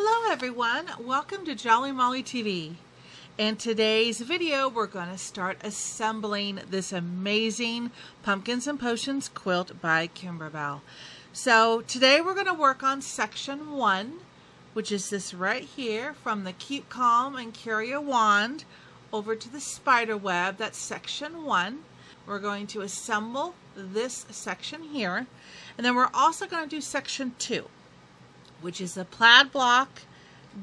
Hello everyone, welcome to Jolly Molly TV. In today's video we're going to start assembling this amazing Pumpkins and Potions quilt by Kimberbell. So today we're going to work on section 1, which is this right here, from the Keep Calm and Carry a Wand over to the spider web. That's section 1. We're going to assemble this section here, and then we're also going to do section 2, which is the plaid block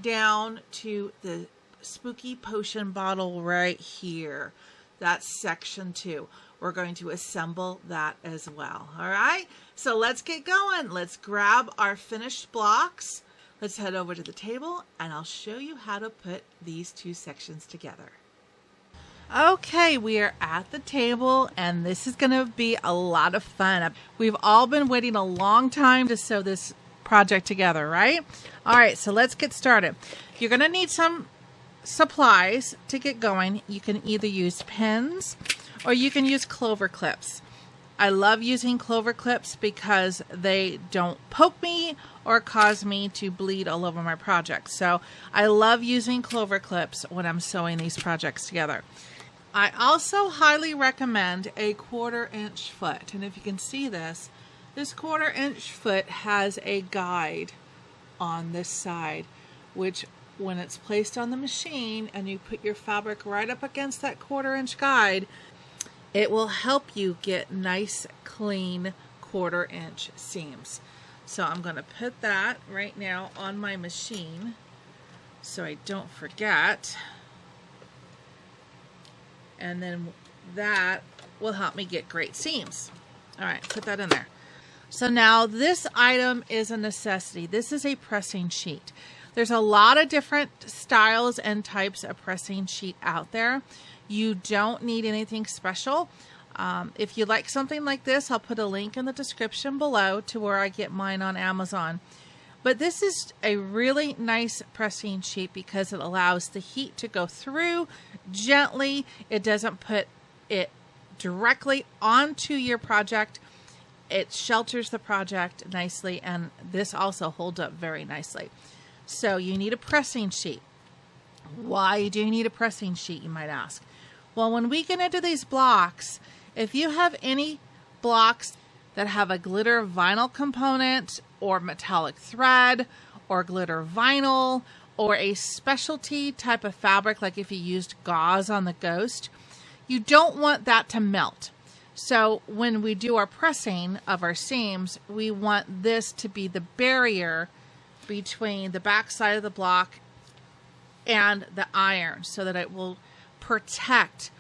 down to the spooky potion bottle right here. That's section 2. We're going to assemble that as well. All right, so let's get going. Let's grab our finished blocks. Let's head over to the table and I'll show you how to put these two sections together. Okay, we are at the table and this is going to be a lot of fun. We've all been waiting a long time to sew this project together, right? All right, so let's get started. You're going to need some supplies to get going. You can either use pins or you can use Clover clips. I love using Clover clips because they don't poke me or cause me to bleed all over my project. So I love using Clover clips when I'm sewing these projects together. I also highly recommend a 1/4 inch foot, and if you can see this 1/4 inch foot has a guide on this side, which when it's placed on the machine and you put your fabric right up against that 1/4 inch guide, it will help you get nice, clean 1/4 inch seams. So I'm going to put that right now on my machine so I don't forget. And then that will help me get great seams. All right, put that in there. So now this item is a necessity. This is a pressing sheet. There's a lot of different styles and types of pressing sheet out there. You don't need anything special. If you like something like this, I'll put a link in the description below to where I get mine on Amazon. But this is a really nice pressing sheet because it allows the heat to go through gently. It doesn't put it directly onto your project. It shelters the project nicely, and this also holds up very nicely. So you need a pressing sheet. Why do you need a pressing sheet, you might ask? Well, when we get into these blocks, if you have any blocks that have a glitter vinyl component or metallic thread or glitter vinyl or a specialty type of fabric, like if you used gauze on the Ghost, you don't want that to melt. So when we do our pressing of our seams, we want this to be the barrier between the back side of the block and the iron so that it will protect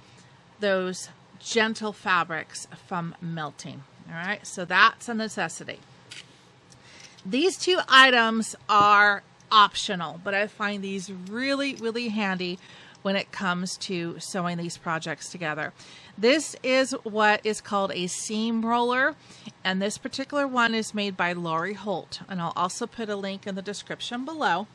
those gentle fabrics from melting. All right, so that's a necessity. These two items are optional, but I find these really, really handy when it comes to sewing these projects together. This is what is called a seam roller, and this particular one is made by Lori Holt, and I'll also put a link in the description below.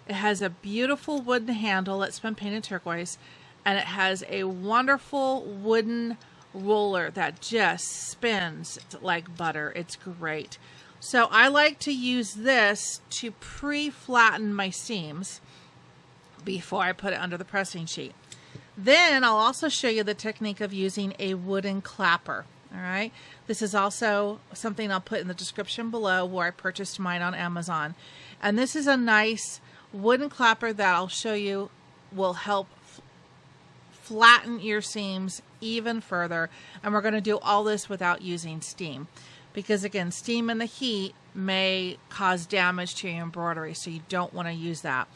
It has a beautiful wooden handle that's been painted turquoise, and it has a wonderful wooden roller that just spins like butter. It's great. So I like to use this to pre-flatten my seams before I put it under the pressing sheet. Then I'll also show you the technique of using a wooden clapper. All right, this is also something I'll put in the description below where I purchased mine on Amazon. And this is a nice wooden clapper that I'll show you will help flatten your seams even further. And we're going to do all this without using steam, because again, steam and the heat may cause damage to your embroidery, so you don't want to use that.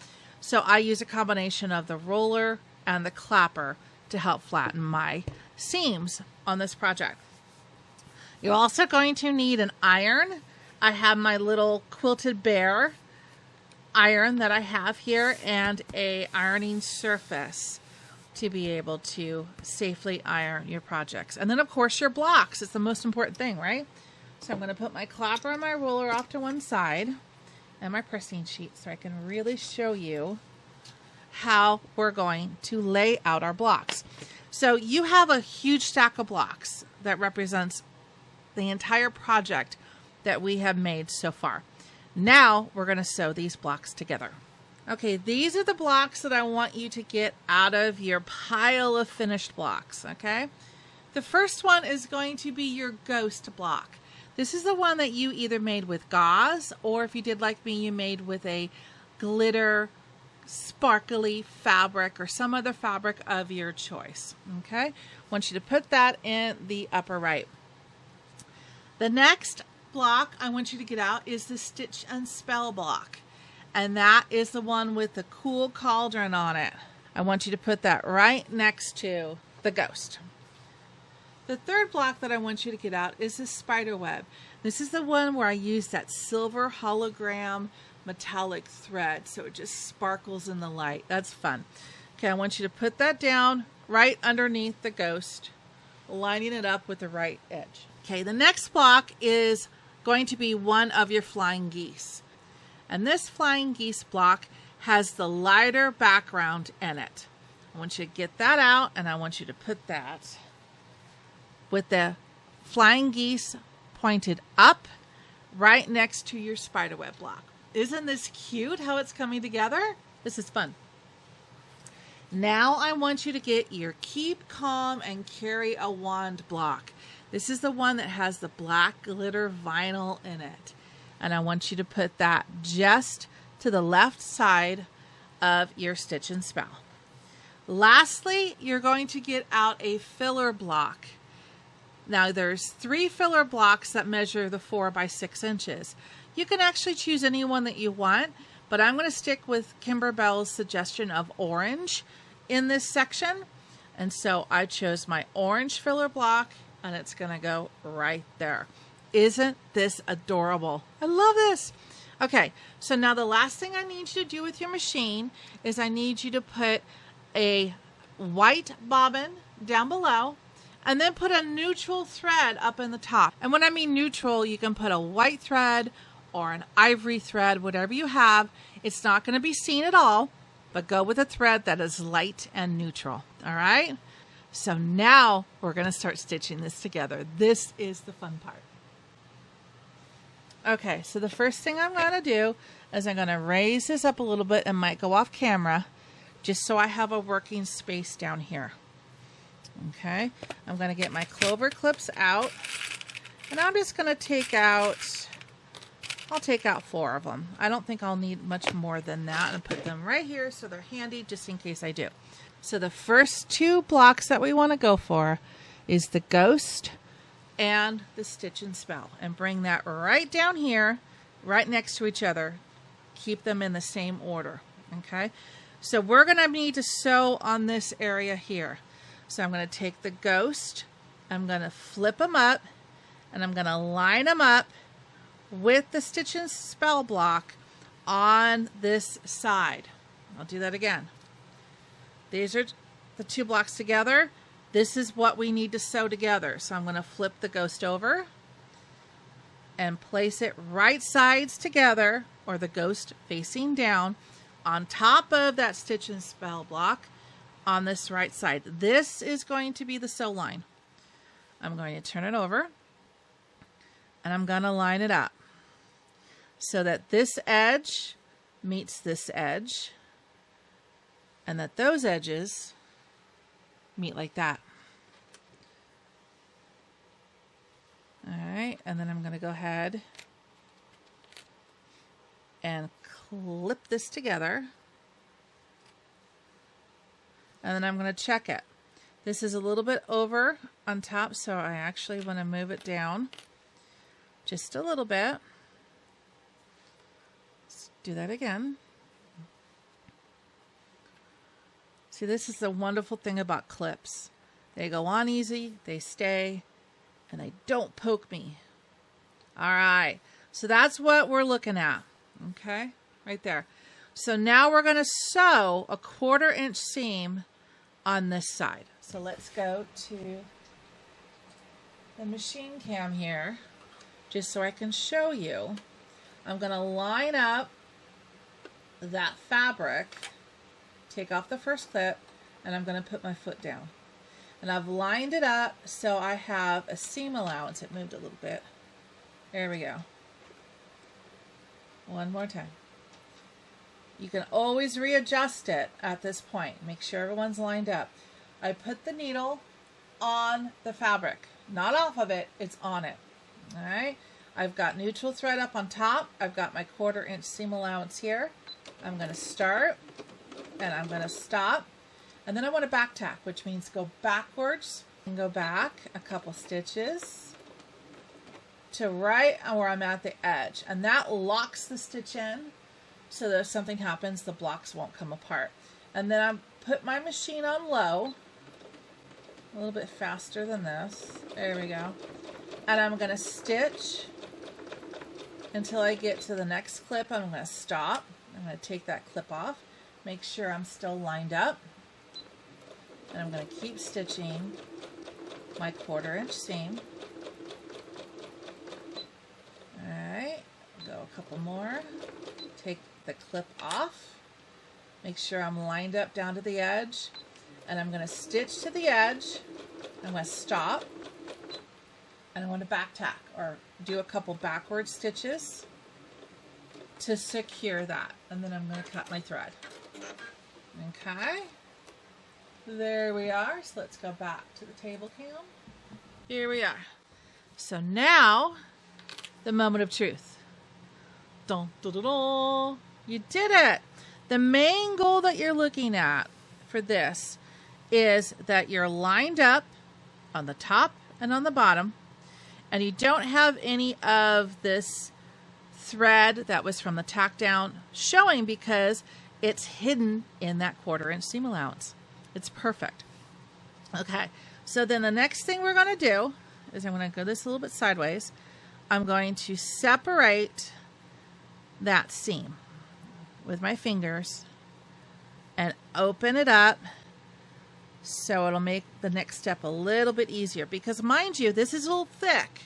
So I use a combination of the roller and the clapper to help flatten my seams on this project. You're also going to need an iron. I have my little Quilted Bear iron that I have here and a ironing surface to be able to safely iron your projects. And then of course your blocks is the most important thing, right? So I'm going to put my clapper and my roller off to one side and my pressing sheet so I can really show you how we're going to lay out our blocks. So you have a huge stack of blocks that represents the entire project that we have made so far. Now we're going to sew these blocks together. Okay, these are the blocks that I want you to get out of your pile of finished blocks, okay? The first one is going to be your ghost block. This is the one that you either made with gauze, or if you did like me, you made with a glitter, sparkly fabric or some other fabric of your choice, okay? I want you to put that in the upper right. The next block I want you to get out is the Stitch and Spell block. And that is the one with the cool cauldron on it. I want you to put that right next to the ghost. The third block that I want you to get out is the spider web. This is the one where I use that silver hologram metallic thread so it just sparkles in the light. That's fun. Okay, I want you to put that down right underneath the ghost, lining it up with the right edge. Okay, the next block is going to be one of your flying geese. And this flying geese block has the lighter background in it. I want you to get that out, and I want you to put that with the flying geese pointed up right next to your spiderweb block. Isn't this cute how it's coming together? This is fun. Now I want you to get your Keep Calm and Carry a Wand block. This is the one that has the black glitter vinyl in it. And I want you to put that just to the left side of your Stitch and Spell. Lastly, you're going to get out a filler block. Now there's 3 filler blocks that measure the 4 by 6 inches. You can actually choose any one that you want, but I'm going to stick with Kimberbell's suggestion of orange in this section. And so I chose my orange filler block, and it's going to go right there. Isn't this adorable? I love this. Okay, so now the last thing I need you to do with your machine is I need you to put a white bobbin down below and then put a neutral thread up in the top. And when I mean neutral, you can put a white thread or an ivory thread, whatever you have. It's not going to be seen at all, but go with a thread that is light and neutral. All right? So now we're going to start stitching this together. This is the fun part. Okay, so the first thing I'm going to do is I'm going to raise this up a little bit and might go off camera just so I have a working space down here. Okay, I'm going to get my Clover clips out, and I'm just going to take out, I'll take out 4 of them. I don't think I'll need much more than that, and put them right here so they're handy just in case I do. So the first 2 blocks that we want to go for is the ghost and the Stitch and Spell, and bring that right down here, right next to each other. Keep them in the same order, okay? So we're going to need to sew on this area here. So I'm going to take the ghost, I'm going to flip them up, and I'm going to line them up with the Stitch and Spell block on this side. I'll do that again. These are the 2 blocks together. This is what we need to sew together. So I'm going to flip the ghost over and place it right sides together, or the ghost facing down, on top of that Stitch and Spell block on this right side. This is going to be the sew line. I'm going to turn it over, and I'm going to line it up so that this edge meets this edge, and that those edges meet like that. All right, and then I'm going to go ahead and clip this together, and then I'm going to check it. This is a little bit over on top, so I actually want to move it down just a little bit. Let's do that again. See, this is the wonderful thing about clips. They go on easy, they stay, and they don't poke me. All right, so that's what we're looking at, okay, right there. So now we're going to sew a 1/4 inch seam on this side. So let's go to the machine cam here, just so I can show you. I'm going to line up that fabric, take off the first clip, and I'm going to put my foot down. And I've lined it up so I have a seam allowance. It moved a little bit. There we go. One more time. You can always readjust it at this point. Make sure everyone's lined up. I put the needle on the fabric, not off of it, it's on it. All right, I've got neutral thread up on top. I've got my 1/4 inch seam allowance here. I'm going to start and I'm going to stop, and then I want to back tack, which means go backwards and go back a couple stitches to right where I'm at the edge, and that locks the stitch in so that if something happens, the blocks won't come apart. And then I put my machine on low, a little bit faster than this. There we go. And I'm going to stitch until I get to the next clip. I'm going to stop. I'm going to take that clip off, make sure I'm still lined up, and I'm going to keep stitching my 1/4 inch seam. Alright, go a couple more, take the clip off, make sure I'm lined up down to the edge, and I'm going to stitch to the edge. I'm going to stop, and I want to back tack or do a couple backward stitches to secure that, and then I'm going to cut my thread. Okay, there we are. So let's go back to the table cam. Here we are. So now the moment of truth. Dun, dun, dun, dun. You did it. The main goal that you're looking at for this is that you're lined up on the top and on the bottom, and you don't have any of this thread that was from the tack down showing because it's hidden in that 1/4 inch seam allowance. It's perfect. Okay, so then the next thing we're going to do is I'm going to go this a little bit sideways. I'm going to separate that seam with my fingers and open it up so it'll make the next step a little bit easier, because mind you, this is a little thick.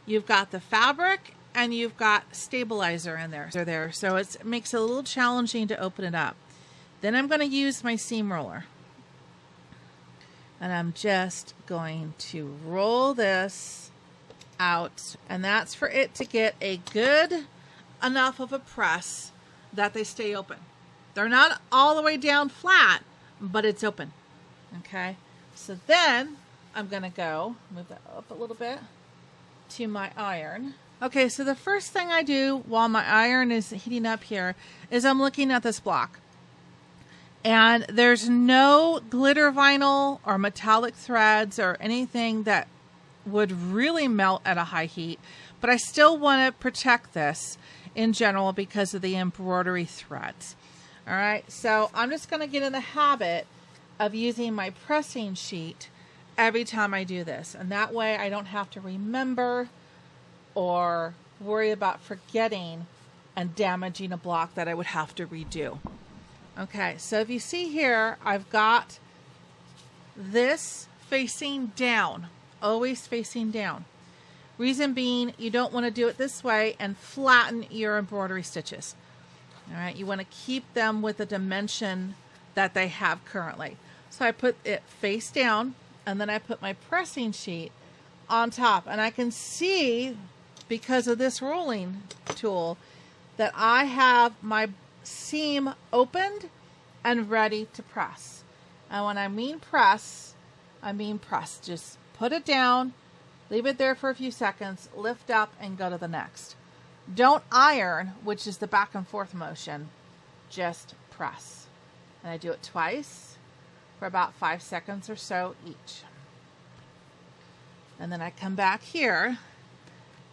You've got the fabric and you've got stabilizer in there. So it makes it a little challenging to open it up. Then I'm going to use my seam roller. And I'm just going to roll this out. And that's for it to get a good enough of a press that they stay open. They're not all the way down flat, but it's open. Okay, so then I'm going to go, move that up a little bit, to my iron. Okay, so the first thing I do while my iron is heating up here is I'm looking at this block. And there's no glitter vinyl or metallic threads or anything that would really melt at a high heat, but I still want to protect this in general because of the embroidery threads. All right, so I'm just going to get in the habit of using my pressing sheet every time I do this, and that way I don't have to remember or worry about forgetting and damaging a block that I would have to redo. Okay, so if you see here, I've got this facing down, always facing down. Reason being, you don't want to do it this way and flatten your embroidery stitches. All right, you want to keep them with the dimension that they have currently. So I put it face down, and then I put my pressing sheet on top, and I can see, because of this rolling tool, that I have my seam opened and ready to press. And when I mean press, I mean press. Just put it down, leave it there for a few seconds, lift up, and go to the next. Don't iron, which is the back and forth motion, just press. And I do it twice for about 5 seconds or so each. And then I come back here,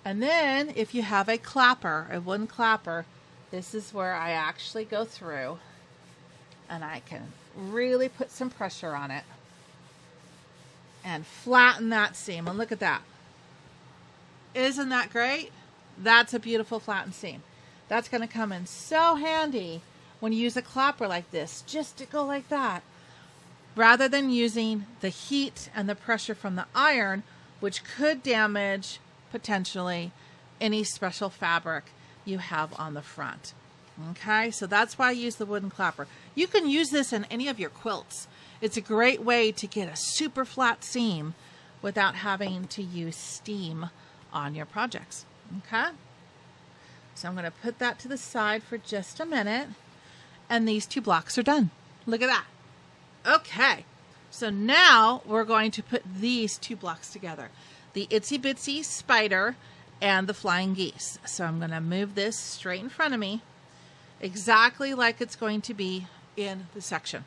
and then if you have a clapper, a wooden clapper, this is where I actually go through and I can really put some pressure on it and flatten that seam. And look at that. Isn't that great? That's a beautiful flattened seam. That's going to come in so handy when you use a clapper like this, just to go like that, rather than using the heat and the pressure from the iron, which could damage potentially any special fabric you have on the front. Okay, so that's why I use the wooden clapper. You can use this in any of your quilts. It's a great way to get a super flat seam without having to use steam on your projects. Okay, so I'm going to put that to the side for just a minute, And these 2 blocks are done. Look at that. Okay, so now we're going to put these 2 blocks together. The itsy bitsy spider and the flying geese. So I'm going to move this straight in front of me, exactly like it's going to be in the section.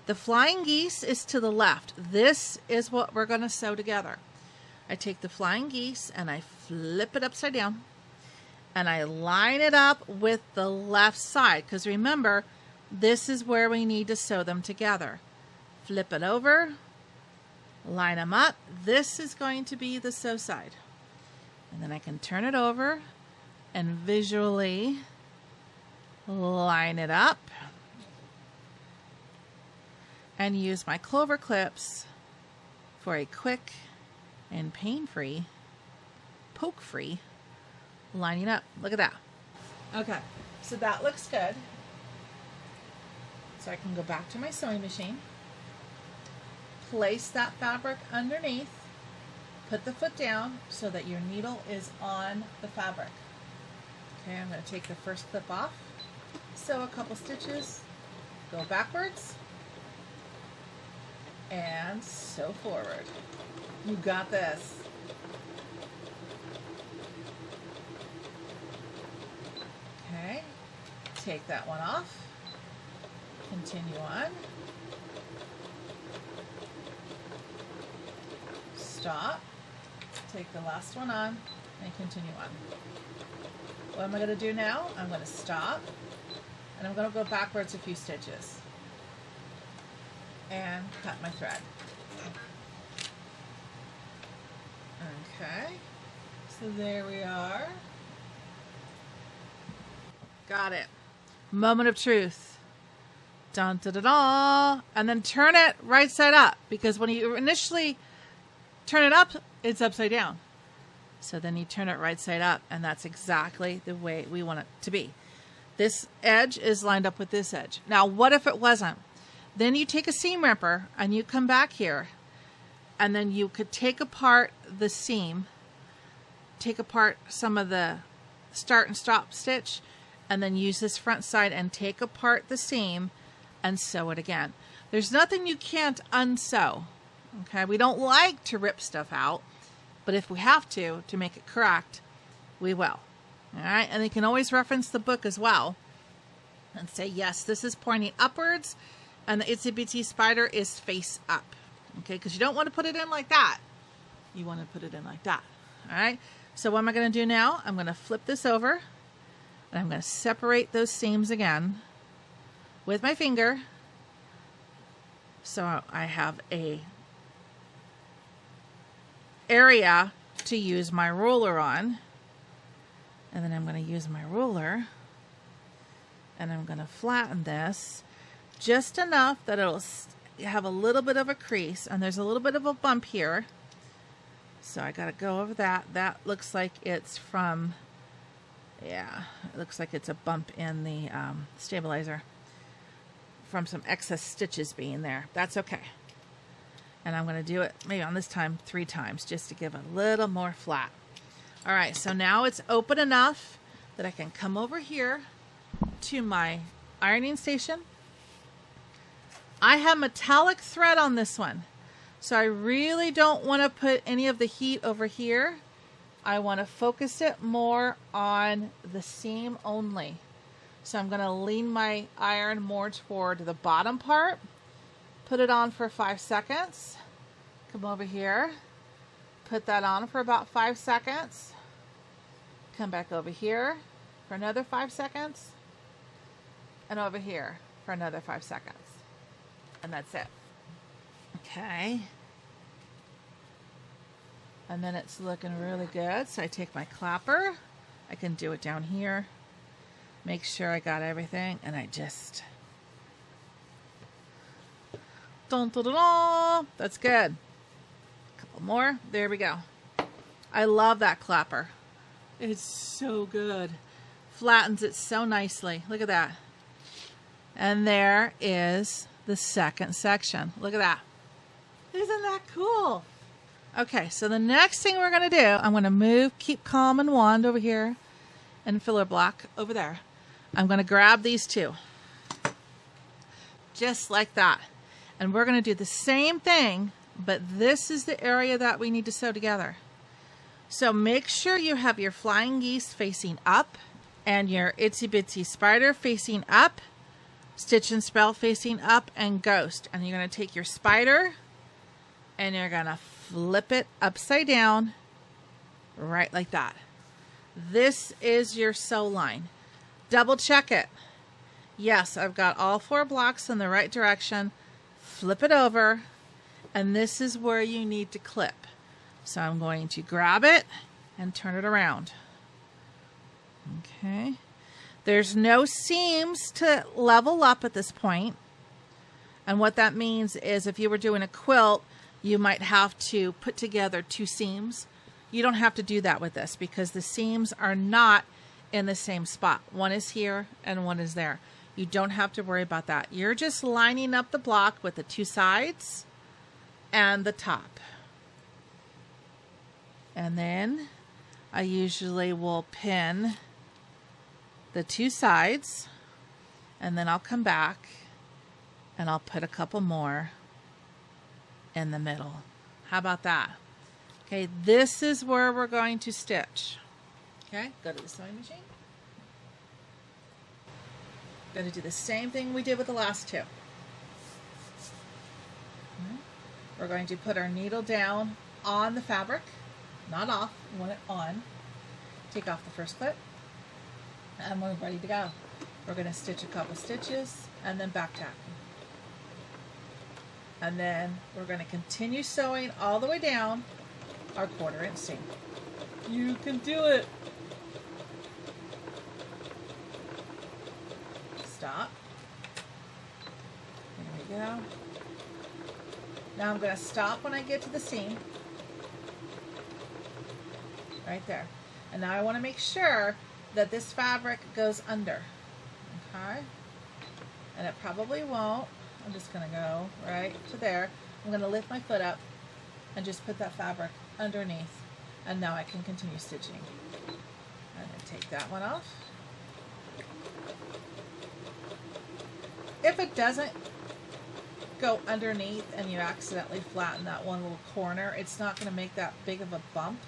The flying geese is to the left. This is what we're going to sew together. I take the flying geese and I flip it upside down and I line it up with the left side, because remember, this is where we need to sew them together. Flip it over, line them up. This is going to be the sew side. And then I can turn it over and visually line it up and use my Clover clips for a quick and pain-free, poke-free lining up. Look at that. Okay, so that looks good. So I can go back to my sewing machine, place that fabric underneath, put the foot down so that your needle is on the fabric. Okay, I'm going to take the first clip off, sew a couple stitches, go backwards, and sew forward. You got this. Okay, take that one off. Continue on. Stop. Take the last one on and continue on. What am I going to do now? I'm going to stop and I'm going to go backwards a few stitches and cut my thread. Okay, so there we are. Got it. Moment of truth. Dun, da, da, da. And then turn it right side up, because when you initially turn it up, it's upside down. So then you turn it right side up, and that's exactly the way we want it to be. This edge is lined up with this edge. Now, what if it wasn't? Then you take a seam ripper and you come back here, and then you could take apart the seam, take apart some of the start and stop stitch, and then use this front side and take apart the seam and sew it again. There's nothing you can't unsew. Okay, we don't like to rip stuff out, but if we have to make it correct, we will. All right, and you can always reference the book as well and say, yes, this is pointing upwards and the itsy bitsy spider is face up. Okay, because you don't want to put it in like that. You want to put it in like that. All right, so what am I going to do now? I'm going to flip this over and I'm going to separate those seams again with my finger. So I have a area to use my ruler on. And then I'm going to use my ruler and I'm going to flatten this just enough that it'll have a little bit of a crease, and there's a little bit of a bump here. So I got to go over that. That looks like it's from, yeah, it looks like it's a bump in the stabilizer from some excess stitches being there. That's okay. And I'm going to do it maybe on this time 3 times just to give a little more flat. All right, so now it's open enough that I can come over here to my ironing station. I have metallic thread on this one, so I really don't want to put any of the heat over here. I want to focus it more on the seam only. So I'm going to lean my iron more toward the bottom part, put it on for 5 seconds, come over here, put that on for about 5 seconds, come back over here for another 5 seconds, and over here for another 5 seconds. And that's it. Okay. And then it's looking really good. So I take my clapper. I can do it down here. Make sure I got everything. And I just... Dun, dun, dun, dun. That's good. A couple more. There we go. I love that clapper. It's so good. Flattens it so nicely. Look at that. And there is the second section. Look at that. Isn't that cool? Okay, so the next thing we're going to do, I'm going to move Keep Calm and Wand over here and filler block over there. I'm going to grab these two. just like that. And we're going to do the same thing, but this is the area that we need to sew together. So make sure you have your flying geese facing up and your itsy bitsy spider facing up, stitch and spell facing up, and ghost. And you're going to take your spider and you're going to flip it upside down, right like that. This is your sew line. Double check it. Yes, I've got all 4 blocks in the right direction. Flip it over, and this is where you need to clip. So I'm going to grab it and turn it around. Okay. There's no seams to level up at this point. And what that means is if you were doing a quilt, you might have to put together 2 seams. You don't have to do that with this because the seams are not in the same spot. One is here and one is there. You don't have to worry about that. You're just lining up the block with the 2 sides and the top. And then I usually will pin the 2 sides, and then I'll come back and I'll put a couple more in the middle. How about that? Okay, this is where we're going to stitch. Okay, go to the sewing machine. Going to do the same thing we did with the last 2. We're going to put our needle down on the fabric, not off, we want it on. Take off the first clip, and we're ready to go. We're going to stitch a couple stitches and then back tack. And then we're going to continue sewing all the way down our 1/4 inch seam. You can do it. Stop. There we go. Now I'm going to stop when I get to the seam. Right there. And now I want to make sure that this fabric goes under. Okay? And it probably won't. I'm just going to go right to there. I'm going to lift my foot up and just put that fabric underneath. And now I can continue stitching. And then take that one off. If it doesn't go underneath and you accidentally flatten that one little corner, it's not going to make that big of a bump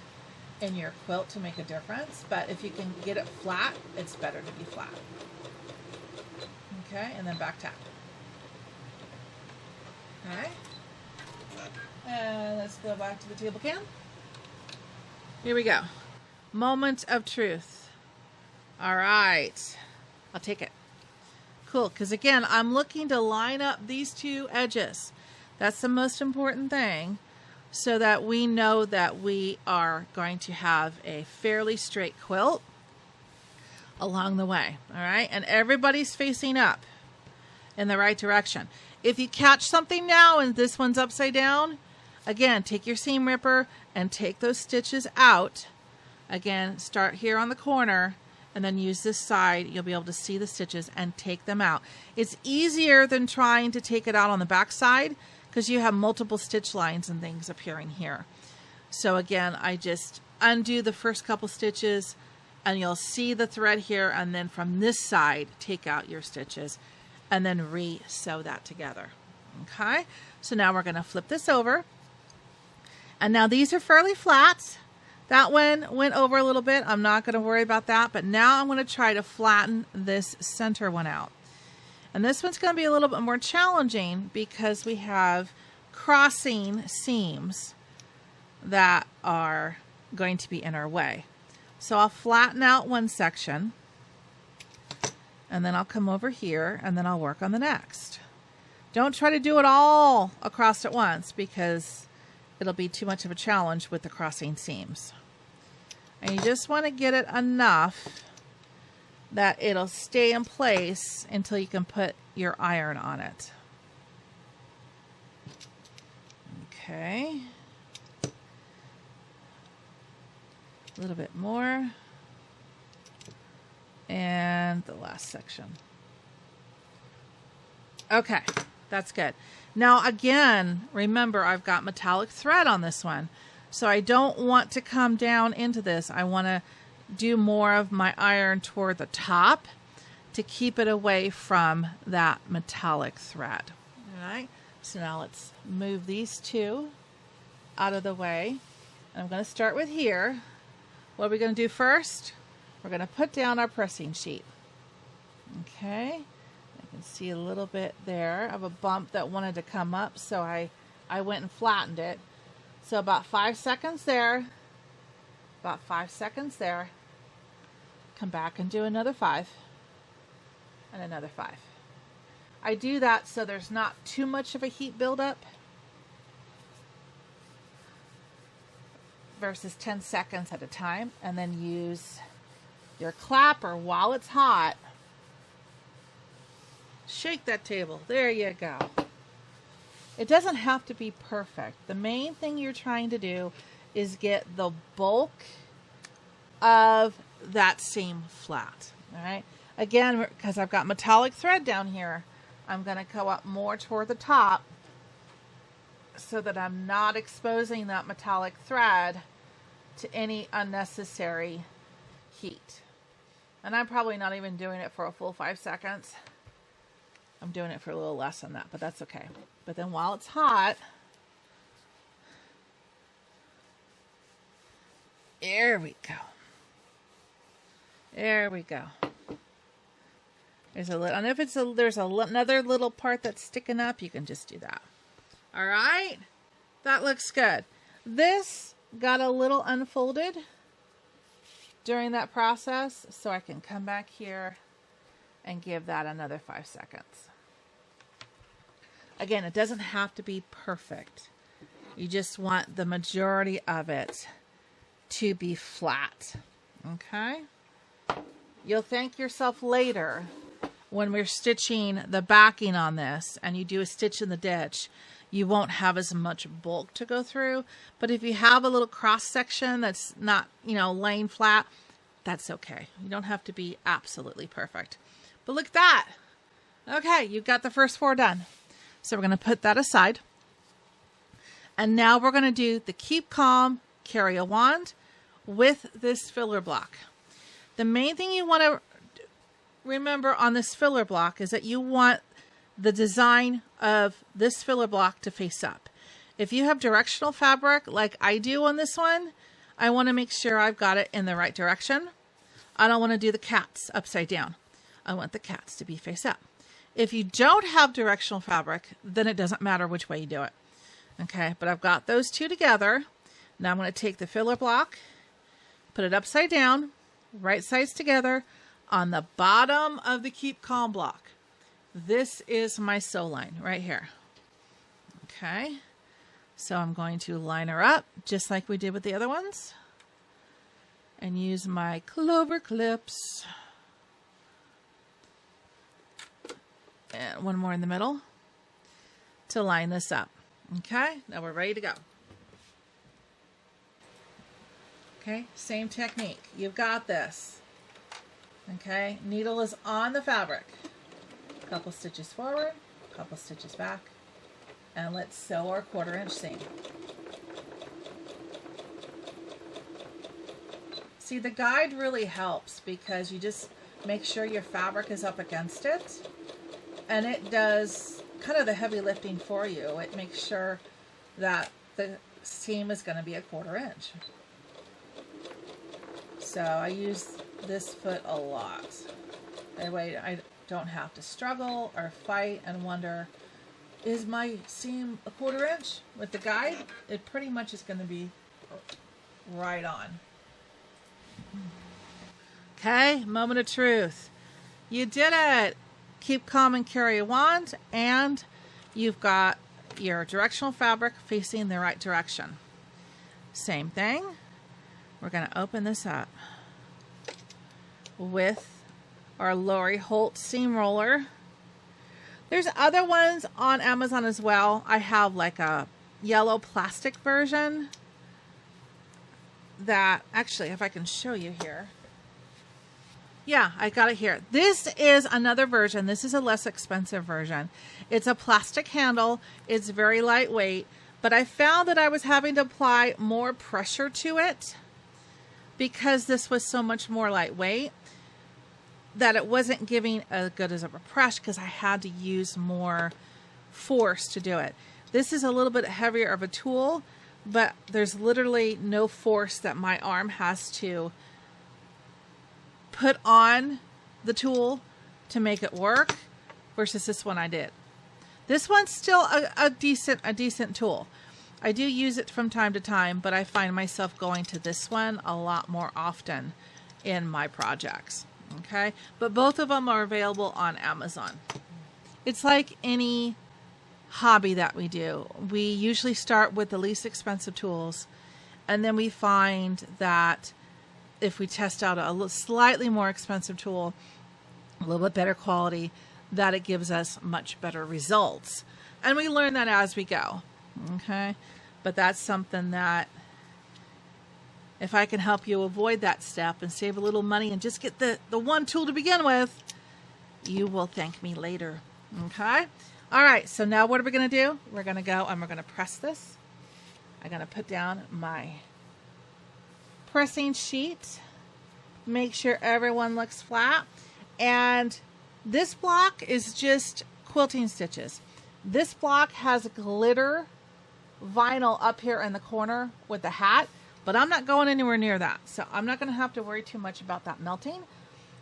in your quilt to make a difference. But if you can get it flat, it's better to be flat. Okay, and then back tack. Alright. And let's go back to the table cam. Here we go. Moment of truth. Alright. I'll take it. Cool, because again, I'm looking to line up these 2 edges. That's the most important thing, so that we know that we are going to have a fairly straight quilt along the way. All right, and everybody's facing up in the right direction. If you catch something now and this one's upside down, again, take your seam ripper and take those stitches out. Again, start here on the corner and then use this side. You'll be able to see the stitches and take them out. It's easier than trying to take it out on the back side because you have multiple stitch lines and things appearing here. So again, I just undo the first couple stitches and you'll see the thread here, and then from this side, take out your stitches and then re-sew that together. Okay, so now we're going to flip this over. And now these are fairly flat. That one went over a little bit. I'm not going to worry about that. But now I'm going to try to flatten this center one out. And this one's going to be a little bit more challenging because we have crossing seams that are going to be in our way. So I'll flatten out one section. And then I'll come over here and then I'll work on the next. Don't try to do it all across at once because it'll be too much of a challenge with the crossing seams. And you just want to get it enough that it'll stay in place until you can put your iron on it. Okay. A little bit more. And the last section. Okay, that's good. Now again, remember I've got metallic thread on this one. So I don't want to come down into this. I want to do more of my iron toward the top to keep it away from that metallic thread. All right, so now let's move these two out of the way. I'm going to start with here. What are we going to do first? We're going to put down our pressing sheet. Okay, I can see a little bit there of a bump that wanted to come up, so I went and flattened it. So about 5 seconds there, about 5 seconds there. Come back and do another 5 and another 5. I do that so there's not too much of a heat buildup versus 10 seconds at a time, and then use your clapper while it's hot. Shake that table. There you go. It doesn't have to be perfect. The main thing you're trying to do is get the bulk of that seam flat. All right. Again, because I've got metallic thread down here, I'm going to go up more toward the top so that I'm not exposing that metallic thread to any unnecessary heat. And I'm probably not even doing it for a full 5 seconds. I'm doing it for a little less than that, but that's okay. But then while it's hot, there we go. There we go. There's a little, and if there's another little part that's sticking up, you can just do that. All right, that looks good. This got a little unfolded during that process, so I can come back here and give that another 5 seconds. Again, it doesn't have to be perfect. You just want the majority of it to be flat. Okay? You'll thank yourself later when we're stitching the backing on this and you do a stitch in the ditch. You won't have as much bulk to go through. But if you have a little cross section that's not, laying flat, that's okay. You don't have to be absolutely perfect. But look at that. Okay, you've got the first 4 done. So we're going to put that aside. And now we're going to do the Keep Calm, Carry a Wand with this filler block. The main thing you want to remember on this filler block is that you want the design of this filler block to face up. If you have directional fabric like I do on this one, I want to make sure I've got it in the right direction. I don't want to do the cats upside down. I want the cats to be face up. If you don't have directional fabric, then it doesn't matter which way you do it. Okay, but I've got those two together. Now I'm going to take the filler block, put it upside down, right sides together on the bottom of the Keep Calm block. This is my sew line right here. Okay, so I'm going to line her up just like we did with the other ones and use my Clover clips. And one more in the middle to line this up. Okay, now we're ready to go. Okay, same technique. You've got this. Okay, needle is on the fabric. Couple stitches forward, couple stitches back, and let's sew our 1/4 inch seam. See, the guide really helps because you just make sure your fabric is up against it, and it does kind of the heavy lifting for you. It makes sure that the seam is going to be a 1/4 inch. So I use this foot a lot. That way I don't have to struggle or fight and wonder, is my seam a 1/4 inch? With the guide, it pretty much is going to be right on. Okay, moment of truth. You did it. Keep calm and carry a wand, and you've got your directional fabric facing the right direction. Same thing. We're going to open this up with our Lori Holt seam roller. There's other ones on Amazon as well. I have like a yellow plastic version that, actually, if I can show you here. Yeah, I got it here. This is another version. This is a less expensive version. It's a plastic handle. It's very lightweight, but I found that I was having to apply more pressure to it because this was so much more lightweight. that it wasn't giving as good as a brush because I had to use more force to do it. This is a little bit heavier of a tool, but there's literally no force that my arm has to put on the tool to make it work versus this one I did. This one's still a decent tool. I do use it from time to time, but I find myself going to this one a lot more often in my projects. Okay, but both of them are available on Amazon. It's like any hobby that we do. We usually start with the least expensive tools, and then we find that if we test out a slightly more expensive tool, a little bit better quality, that it gives us much better results. And we learn that as we go. Okay, but that's something that if I can help you avoid that step and save a little money and just get the one tool to begin with, you will thank me later. Okay, all right, so now what are we going to do? We're going to go and we're going to press this. I'm going to put down my pressing sheet, make sure everyone looks flat, and this block is just quilting stitches. This block has glitter vinyl up here in the corner with the hat, but I'm not going anywhere near that. So I'm not going to have to worry too much about that melting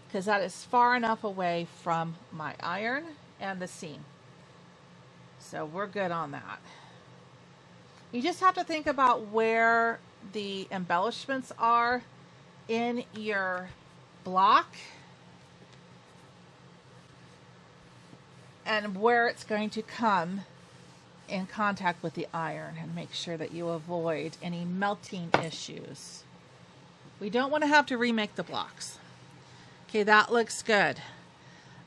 because that is far enough away from my iron and the seam. So we're good on that. You just have to think about where the embellishments are in your block and where it's going to come in contact with the iron, and make sure that you avoid any melting issues. We don't want to have to remake the blocks. Okay, that looks good.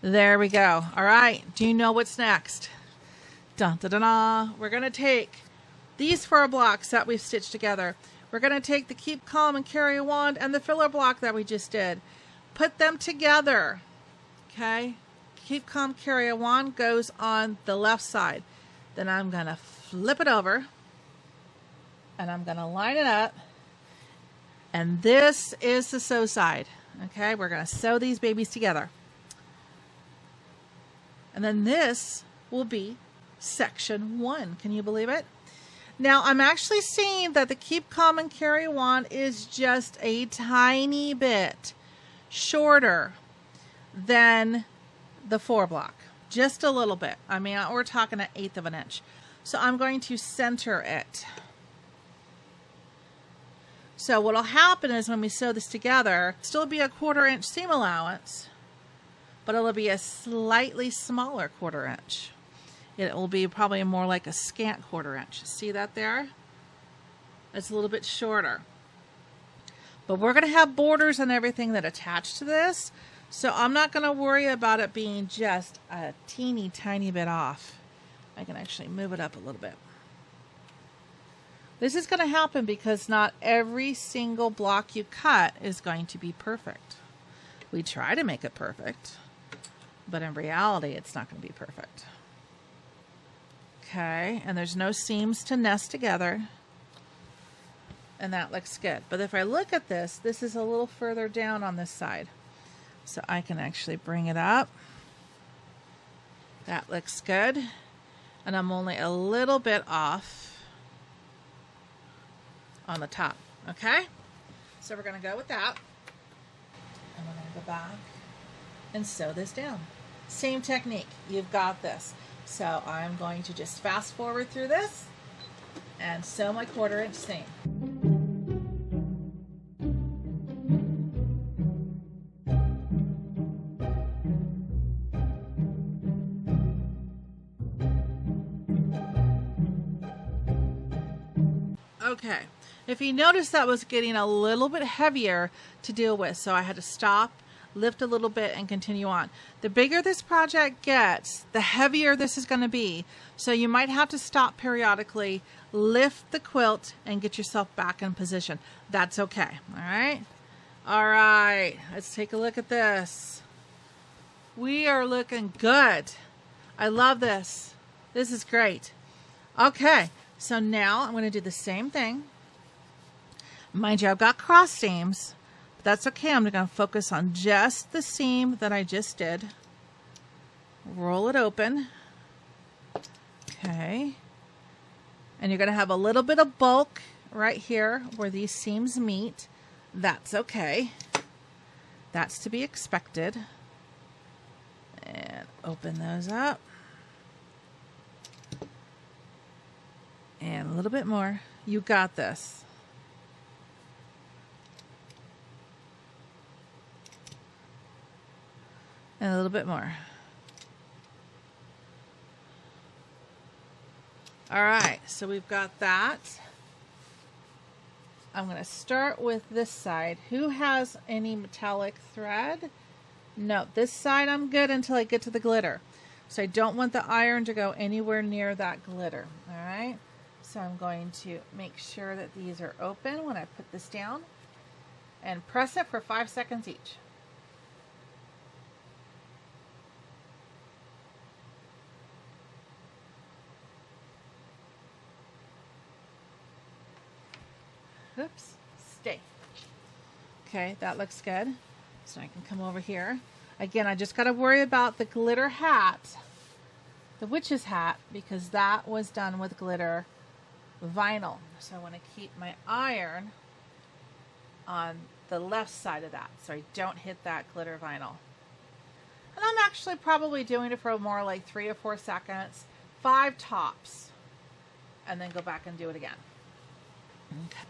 There we go. All right, do you know what's next? Dun, dun, dun, dun. We're going to take these 4 blocks that we've stitched together. We're going to take the Keep Calm and Carry a Wand and the filler block that we just did. Put them together. Okay? Keep Calm, Carry a Wand goes on the left side. Then I'm going to flip it over and I'm going to line it up. And this is the sew side. Okay? We're going to sew these babies together. And then this will be section 1. Can you believe it? Now, I'm actually seeing that the Keep Calm and Carry Wand is just a tiny bit shorter than the 4 block. Just a little bit. I mean, we're talking 1/8 of an inch. So I'm going to center it. So what'll happen is when we sew this together, still be a 1/4 inch seam allowance, but it'll be a slightly smaller 1/4 inch. It will be probably more like a scant 1/4 inch. See that there? It's a little bit shorter. But we're going to have borders and everything that attach to this. So I'm not going to worry about it being just a teeny tiny bit off. I can actually move it up a little bit. This is going to happen because not every single block you cut is going to be perfect. We try to make it perfect, but in reality, it's not going to be perfect. Okay, and there's no seams to nest together. And that looks good. But if I look at this, this is a little further down on this side. So I can actually bring it up. That looks good. And I'm only a little bit off on the top. Okay? So we're going to go with that. And we're going to go back and sew this down. Same technique. You've got this. So I'm going to just fast forward through this and sew my 1/4 inch seam. Okay, if you notice that was getting a little bit heavier to deal with, so I had to stop, lift a little bit, and continue on. The bigger this project gets, the heavier this is going to be. So you might have to stop periodically, lift the quilt, and get yourself back in position. That's okay, all right? All right, let's take a look at this. We are looking good. I love this. This is great. Okay. So now I'm going to do the same thing. Mind you, I've got cross seams, but that's okay. I'm going to focus on just the seam that I just did. Roll it open. Okay. And you're going to have a little bit of bulk right here where these seams meet. That's okay. That's to be expected. And open those up. And a little bit more. You got this. And a little bit more. All right, so we've got that. I'm going to start with this side. Who has any metallic thread? No, this side I'm good until I get to the glitter. So I don't want the iron to go anywhere near that glitter. All right, so I'm going to make sure that these are open when I put this down and press it for 5 seconds each. Oops, stay. Okay, that looks good. So I can come over here. Again, I just got to worry about the glitter hat, the witch's hat, because that was done with glitter vinyl. So I want to keep my iron on the left side of that so I don't hit that glitter vinyl. And I'm actually probably doing it for more like 3 or 4 seconds, 5 tops, and then go back and do it again. Okay.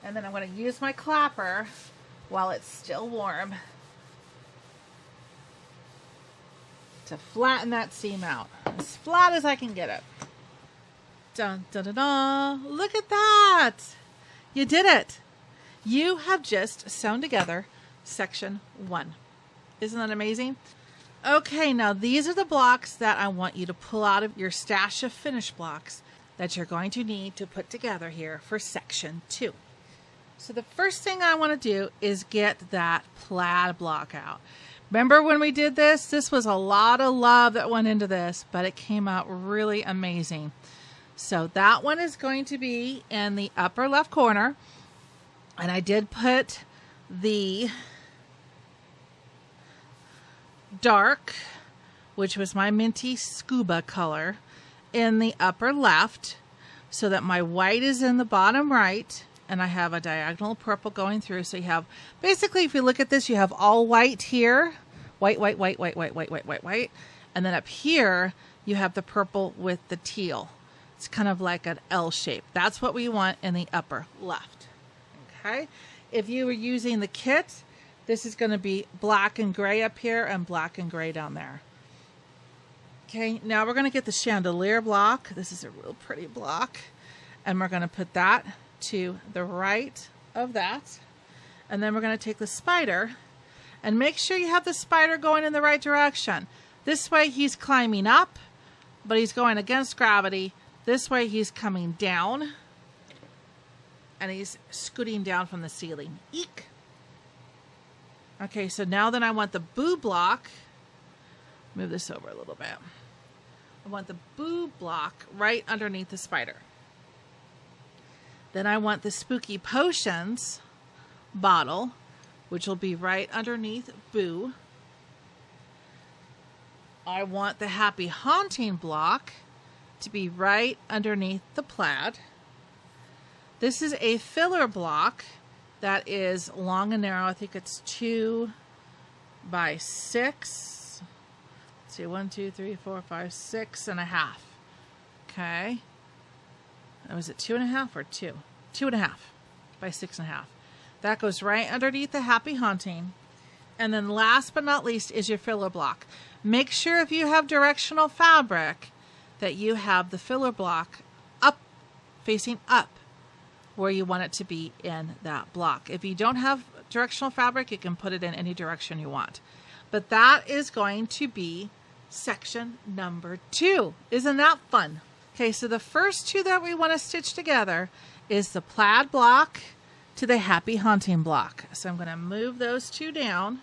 And then I'm going to use my clapper while it's still warm to flatten that seam out as flat as I can get it. Dun, dun, dun, dun. Look at that! You did it! You have just sewn together section 1. Isn't that amazing? Okay, now these are the blocks that I want you to pull out of your stash of finished blocks that you're going to need to put together here for section 2. So the first thing I want to do is get that plaid block out. Remember when we did this? This was a lot of love that went into this, but it came out really amazing. So that one is going to be in the upper left corner. And I did put the dark, which was my minty scuba color, in the upper left so that my white is in the bottom right. And I have a diagonal purple going through. So you have, basically, if you look at this, you have all white here. White, white, white, white, white, white, white, white, white. And then up here, you have the purple with the teal. It's kind of like an L shape. That's what we want in the upper left. Okay. If you were using the kit, this is going to be black and gray up here and black and gray down there. Okay. Now we're going to get the chandelier block. This is a real pretty block. And we're going to put that to the right of that, and then we're going to take the spider and make sure you have the spider going in the right direction. This way he's climbing up, but he's going against gravity. This way he's coming down and he's scooting down from the ceiling. Eek! Okay, so now then I want the boo block. Move this over a little bit. I want the boo block right underneath the spider. Then I want the Spooky Potions bottle, which will be right underneath Boo. I want the Happy Haunting block to be right underneath the plaid. This is a filler block that is long and narrow. I think it's 2 by 6. Let's see, 1, 2, 3, 4, 5, 6.5. Okay. Was it 2.5 or 2? 2.5 by 6.5. That goes right underneath the Happy Haunting. And then last but not least is your filler block. Make sure if you have directional fabric that you have the filler block up, facing up, where you want it to be in that block. If you don't have directional fabric, you can put it in any direction you want. But that is going to be section number 2. Isn't that fun? Okay, so the first 2 that we want to stitch together is the plaid block to the Happy Haunting block. So I'm going to move those 2 down,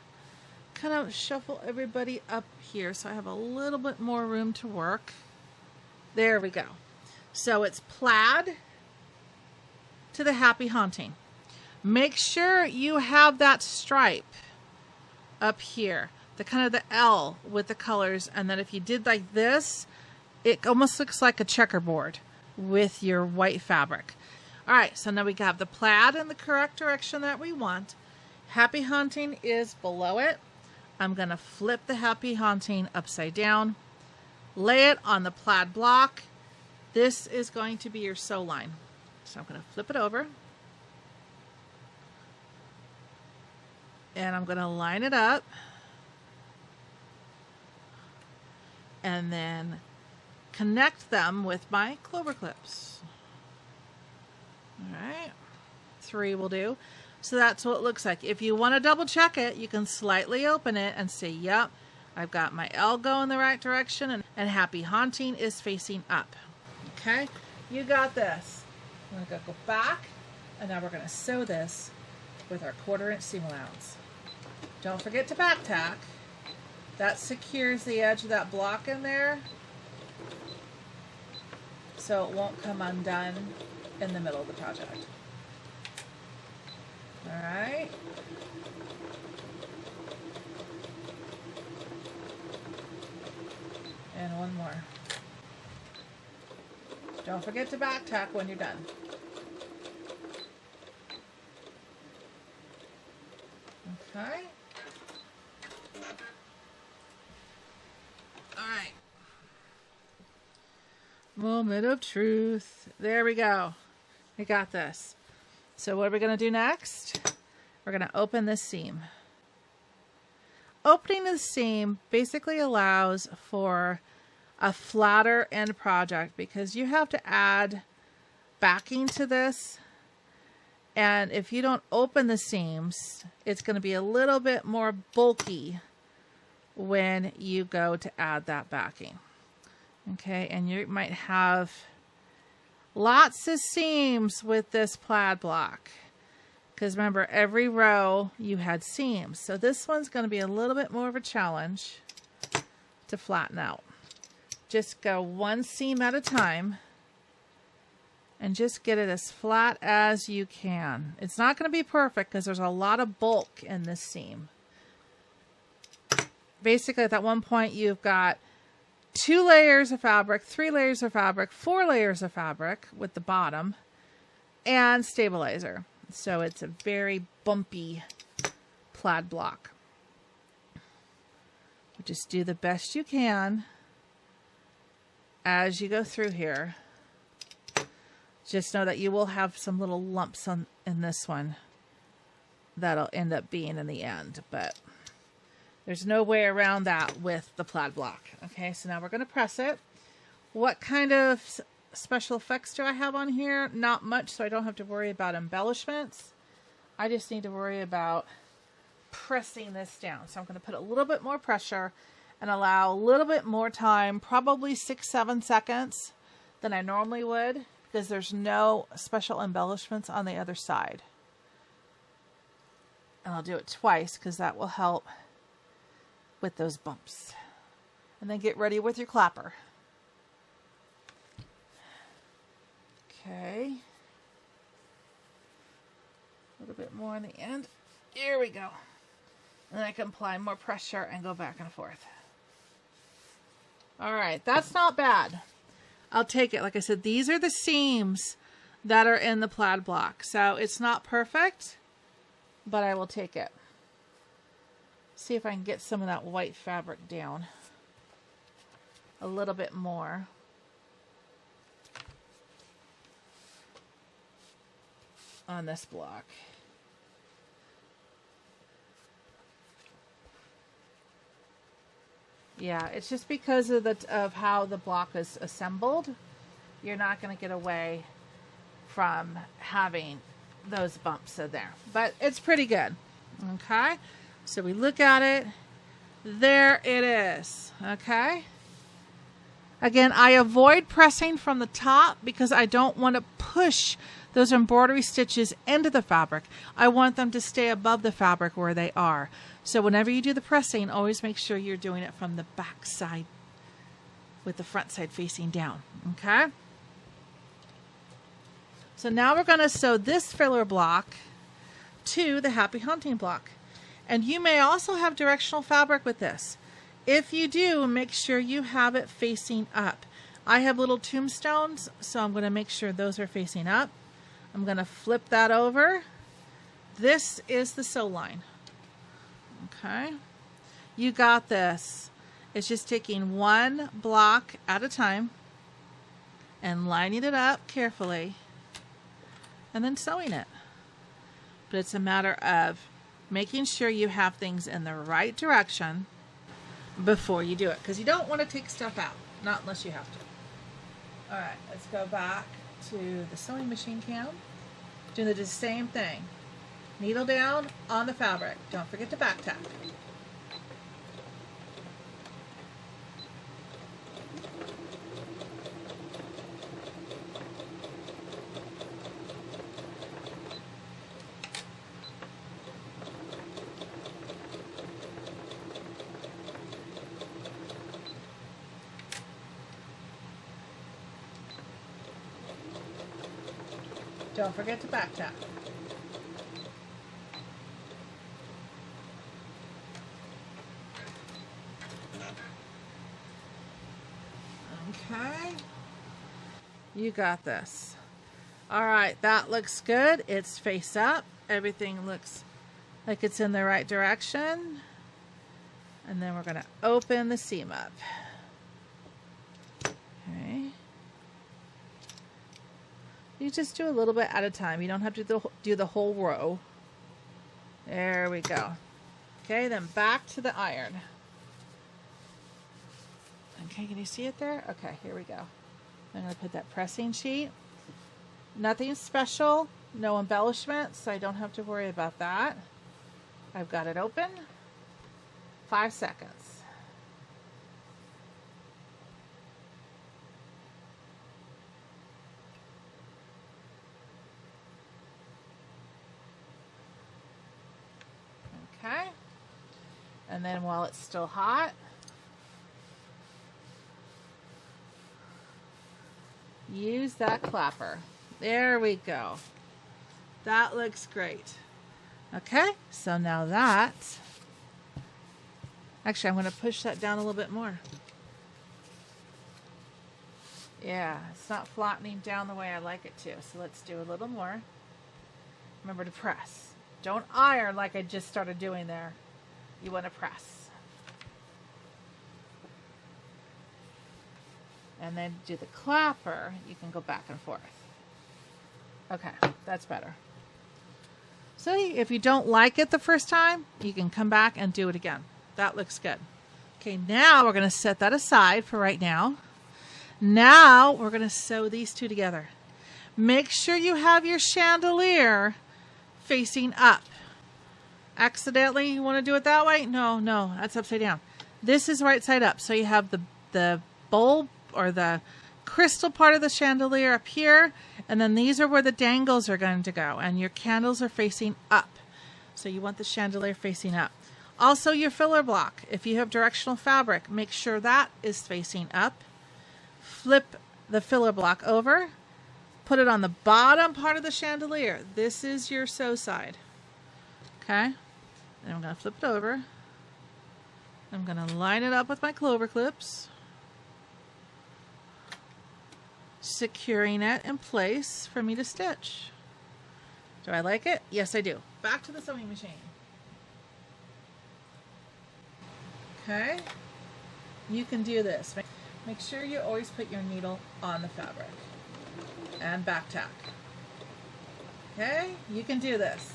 kind of shuffle everybody up here so I have a little bit more room to work. There we go. So it's plaid to the Happy Haunting. Make sure you have that stripe up here, the kind of the L with the colors, and then if you did like this, it almost looks like a checkerboard with your white fabric. All right, so now we have the plaid in the correct direction that we want. Happy Hunting is below it. I'm going to flip the Happy Hunting upside down, lay it on the plaid block. This is going to be your sew line. So I'm going to flip it over. And I'm going to line it up. And then connect them with my Clover clips. All right. 3 will do. So that's what it looks like. If you want to double check it, you can slightly open it and say, yep, I've got my L going the right direction and Happy Hunting is facing up. Okay, you got this. I'm going to go back, and now we're going to sew this with our 1/4 inch seam allowance. Don't forget to back tack. That secures the edge of that block in there so it won't come undone in the middle of the project. All right. And one more. Don't forget to back tack when you're done. Okay. All right. Moment of truth. There we go. We got this. So what are we going to do next? We're going to open this seam. Opening the seam basically allows for a flatter end project because you have to add backing to this, and if you don't open the seams, it's going to be a little bit more bulky when you go to add that backing. Okay, and you might have lots of seams with this plaid block because remember, every row you had seams, so this one's going to be a little bit more of a challenge to flatten out. Just go one seam at a time and just get it as flat as you can. It's not going to be perfect because there's a lot of bulk in this seam. Basically, at that one point, you've got 2 layers of fabric, 3 layers of fabric, 4 layers of fabric with the bottom, and stabilizer. So it's a very bumpy plaid block. Just do the best you can as you go through here. Just know that you will have some little lumps in this one that'll end up being in the end, but there's no way around that with the plaid block. Okay, so now we're going to press it. What kind of special effects do I have on here? Not much, so I don't have to worry about embellishments. I just need to worry about pressing this down. So I'm going to put a little bit more pressure and allow a little bit more time, probably 6-7 seconds than I normally would, because there's no special embellishments on the other side. And I'll do it twice because that will help with those bumps. And then get ready with your clapper. Okay. A little bit more on the end. Here we go. And I can apply more pressure and go back and forth. All right, that's not bad. I'll take it. Like I said, these are the seams that are in the plaid block. So it's not perfect, but I will take it. See if I can get some of that white fabric down a little bit more. On this block. Yeah, it's just because of how the block is assembled. You're not going to get away from having those bumps in there. But it's pretty good. Okay? So we look at it. There it is. Okay? Again, I avoid pressing from the top because I don't want to push those embroidery stitches into the fabric. I want them to stay above the fabric where they are. So whenever you do the pressing, always make sure you're doing it from the back side with the front side facing down. Okay? So now we're going to sew this filler block to the Happy Hunting block. And you may also have directional fabric with this. If you do, make sure you have it facing up. I have little tombstones, so I'm going to make sure those are facing up. I'm going to flip that over. This is the sew line. Okay, you got this. It's just taking one block at a time and lining it up carefully and then sewing it. But it's a matter of making sure you have things in the right direction before you do it, because you don't want to take stuff out, not unless you have to. All right, let's go back to the sewing machine cam. Doing the same thing. Needle down on the fabric. Don't forget to back tack. Don't forget to back tack. Okay, you got this. All right, that looks good. It's face up. Everything looks like it's in the right direction. And then we're going to open the seam up. Okay. You just do a little bit at a time. You don't have to do the whole row. There we go. Okay, then back to the iron. Okay, can you see it there? Okay, here we go. I'm going to put that pressing sheet. Nothing special, no embellishment, so I don't have to worry about that. I've got it open. 5 seconds. Okay, and then while it's still hot, use that clapper. There we go. That looks great. Okay, so now that, actually I'm going to push that down a little bit more. Yeah, it's not flattening down the way I like it to, so let's do a little more. Remember to press. Don't iron like I just started doing there. You want to press. And then do the clapper. You can go back and forth. Okay, that's better. So if you don't like it the first time, you can come back and do it again. That looks good. Okay, now we're going to set that aside for right now. Now we're going to sew these two together. Make sure you have your chandelier facing up. Accidentally, you want to do it that way? No, that's upside down. This is right side up. So you have the bulb or the crystal part of the chandelier up here, and then these are where the dangles are going to go, and your candles are facing up. So you want the chandelier facing up. Also your filler block, if you have directional fabric, make sure that is facing up. Flip the filler block over. Put it on the bottom part of the chandelier. This is your sew side. Okay. Then I'm going to flip it over. I'm going to line it up with my Clover clips. Securing it in place for me to stitch. Do I like it? Yes, I do. Back to the sewing machine. Okay. You can do this. Make sure you always put your needle on the fabric. And back tack. Okay, you can do this.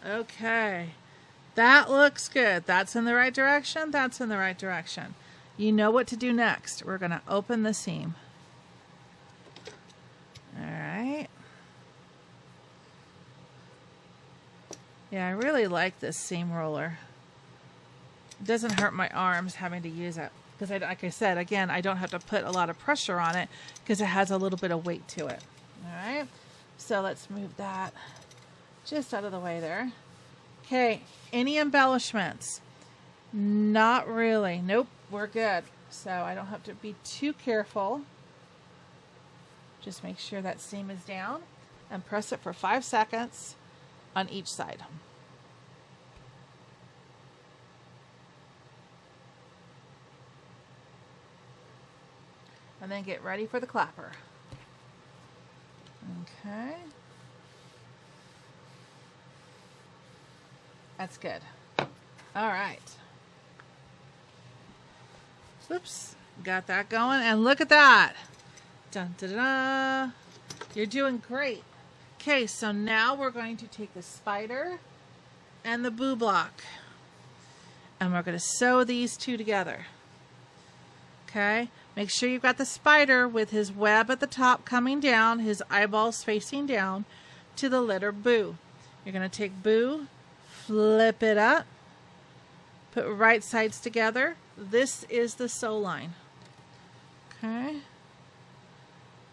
Okay, that looks good. That's in the right direction. That's in the right direction. You know what to do next. We're going to open the seam. All right. Yeah, I really like this seam roller. It doesn't hurt my arms having to use it. Because like I said, again, I don't have to put a lot of pressure on it because it has a little bit of weight to it. All right, so let's move that just out of the way there. Okay, any embellishments? Not really. Nope, we're good. So I don't have to be too careful. Just make sure that seam is down and press it for 5 seconds on each side. And then get ready for the clapper. Okay. That's good. All right. Oops. Got that going. And look at that. Dun, da, da, da. You're doing great. Okay, so now we're going to take the spider and the boo block. And we're going to sew these two together. Okay. Make sure you've got the spider with his web at the top coming down, his eyeballs facing down to the letter boo. You're going to take boo, flip it up, put right sides together. This is the sew line. Okay.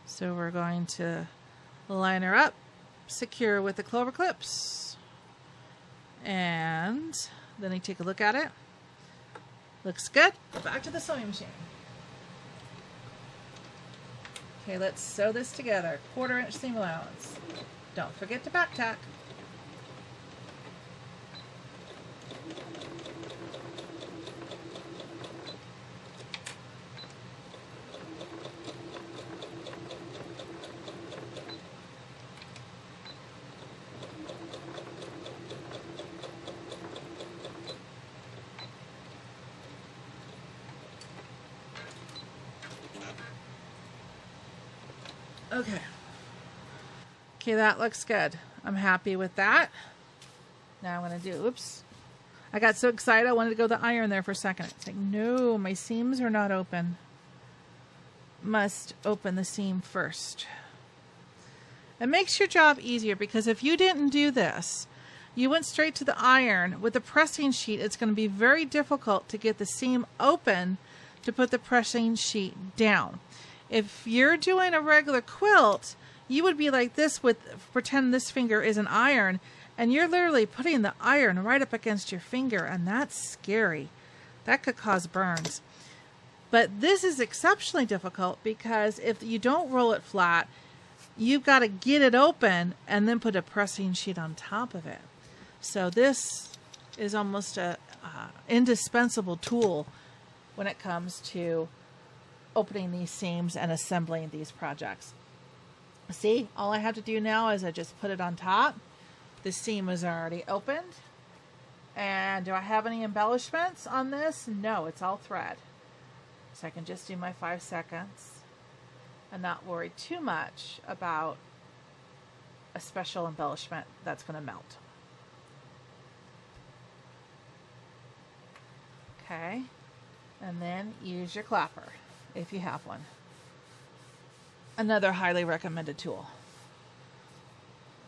So we're going to line her up, secure with the Clover clips. And then you take a look at it. Looks good. Back to the sewing machine. Okay, let's sew this together. 1/4 inch seam allowance. Don't forget to back tack. Okay, that looks good. I'm happy with that. Now I'm going to do, oops. I got so excited I wanted to go to the iron there for a second. It's like, no, my seams are not open. Must open the seam first. It makes your job easier because if you didn't do this, you went straight to the iron. With the pressing sheet, it's going to be very difficult to get the seam open to put the pressing sheet down. If you're doing a regular quilt, you would be like this with, pretend this finger is an iron, and you're literally putting the iron right up against your finger, and that's scary. That could cause burns. But this is exceptionally difficult because if you don't roll it flat, you've got to get it open and then put a pressing sheet on top of it. So this is almost a indispensable tool when it comes to opening these seams and assembling these projects. See, all I have to do now is I just put it on top. The seam is already opened. And do I have any embellishments on this? No, it's all thread. So I can just do my 5 seconds and not worry too much about a special embellishment that's going to melt. Okay, and then use your clapper if you have one. Another highly recommended tool.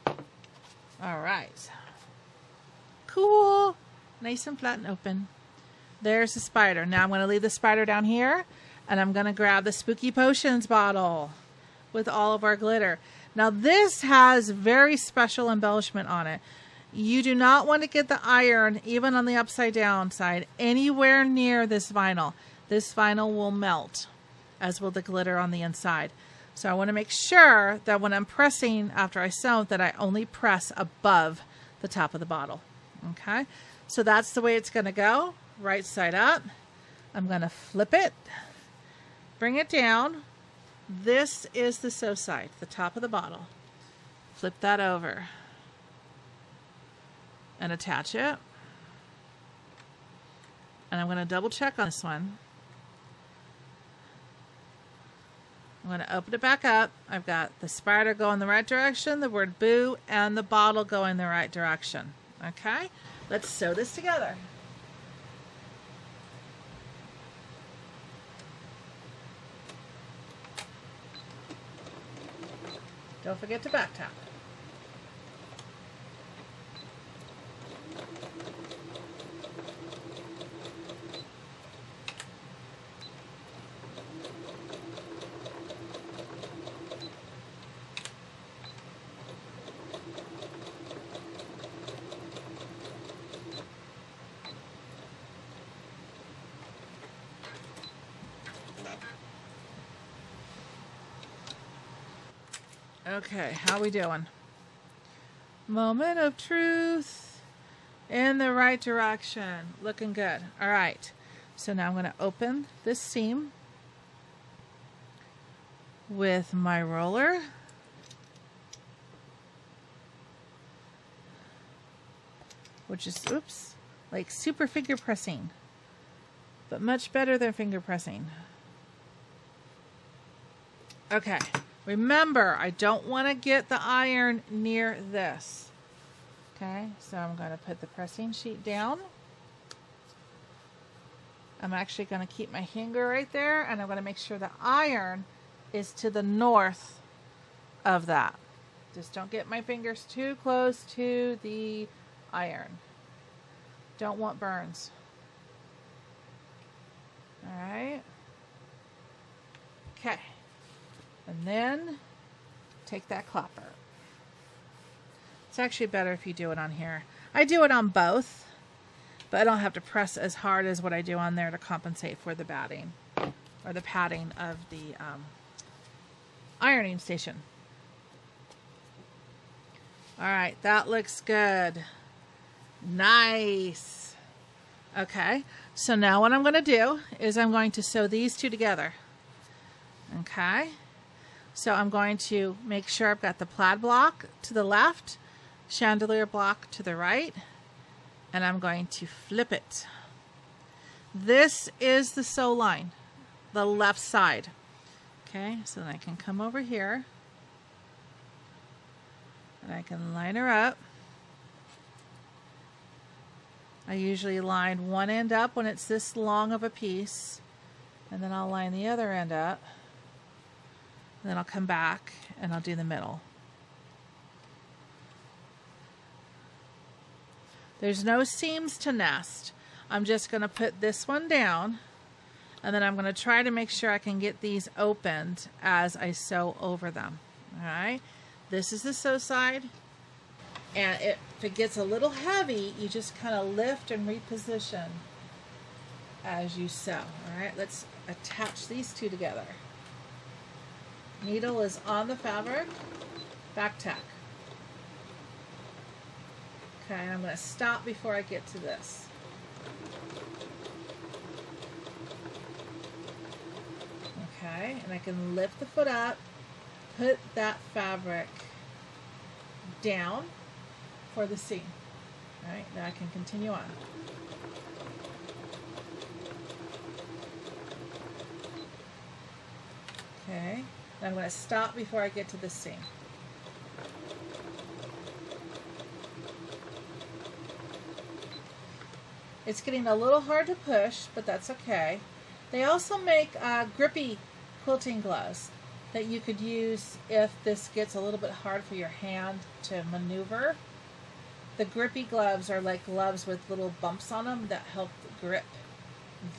All right. Cool. Nice and flat and open. There's the spider. Now I'm going to leave the spider down here, and I'm going to grab the Spooky Potions bottle with all of our glitter. Now this has very special embellishment on it. You do not want to get the iron, even on the upside down side, anywhere near this vinyl. This vinyl will melt, as will the glitter on the inside. So I want to make sure that when I'm pressing after I sew that I only press above the top of the bottle. Okay, so that's the way it's going to go. Right side up. I'm going to flip it, bring it down. This is the sew side, the top of the bottle. Flip that over and attach it. And I'm going to double check on this one. I'm going to open it back up. I've got the spider going the right direction, the word boo, and the bottle going the right direction. Okay, let's sew this together. Don't forget to back tap. Okay, how we doing? Moment of truth. In the right direction. Looking good. All right. So now I'm going to open this seam with my roller. Which is, oops, like super finger pressing. But much better than finger pressing. Okay. Remember, I don't want to get the iron near this. Okay, so I'm going to put the pressing sheet down. I'm actually going to keep my finger right there, and I'm going to make sure the iron is to the north of that. Just don't get my fingers too close to the iron. Don't want burns. All right. Okay. And then take that clapper. It's actually better if you do it on here. I do it on both, but I don't have to press as hard as what I do on there to compensate for the batting or the padding of the ironing station. All right, that looks good. Nice. Okay, so now what I'm going to do is I'm going to sew these two together. Okay. So I'm going to make sure I've got the plaid block to the left, chandelier block to the right, and I'm going to flip it. This is the sew line, the left side. Okay, so then I can come over here and I can line her up. I usually line one end up when it's this long of a piece, and then I'll line the other end up. And then I'll come back and I'll do the middle. There's no seams to nest. I'm just going to put this one down, and then I'm going to try to make sure I can get these opened as I sew over them. All right. This is the sew side, and if it gets a little heavy, you just kind of lift and reposition as you sew. All right. Let's attach these two together. Needle is on the fabric, back tack. Okay, and I'm going to stop before I get to this. Okay, and I can lift the foot up, put that fabric down for the seam. All right, now I can continue on. Okay. I'm going to stop before I get to the seam. It's getting a little hard to push, but that's okay. They also make grippy quilting gloves that you could use if this gets a little bit hard for your hand to maneuver. The grippy gloves are like gloves with little bumps on them that help grip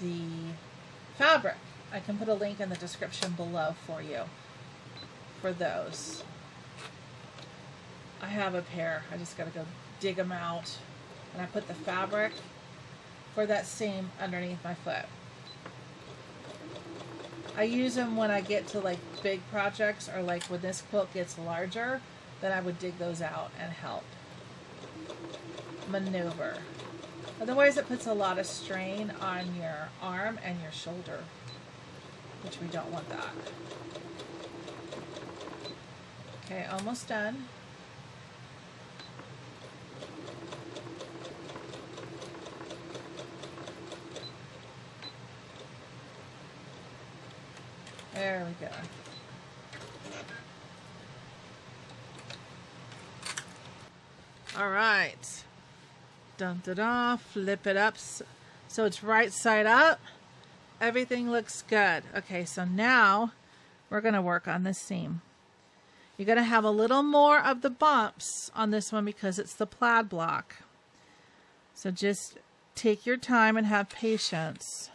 the fabric. I can put a link in the description below for you for those. I have a pair. I just got to go dig them out. And I put the fabric for that seam underneath my foot. I use them when I get to like big projects, or like when this quilt gets larger, then I would dig those out and help maneuver. Otherwise it puts a lot of strain on your arm and your shoulder, which we don't want that. Okay, almost done. There we go. All right. Dun da da. Flip it up so it's right side up. Everything looks good. Okay, so now we're going to work on this seam. You're going to have a little more of the bumps on this one because it's the plaid block. So just take your time and have patience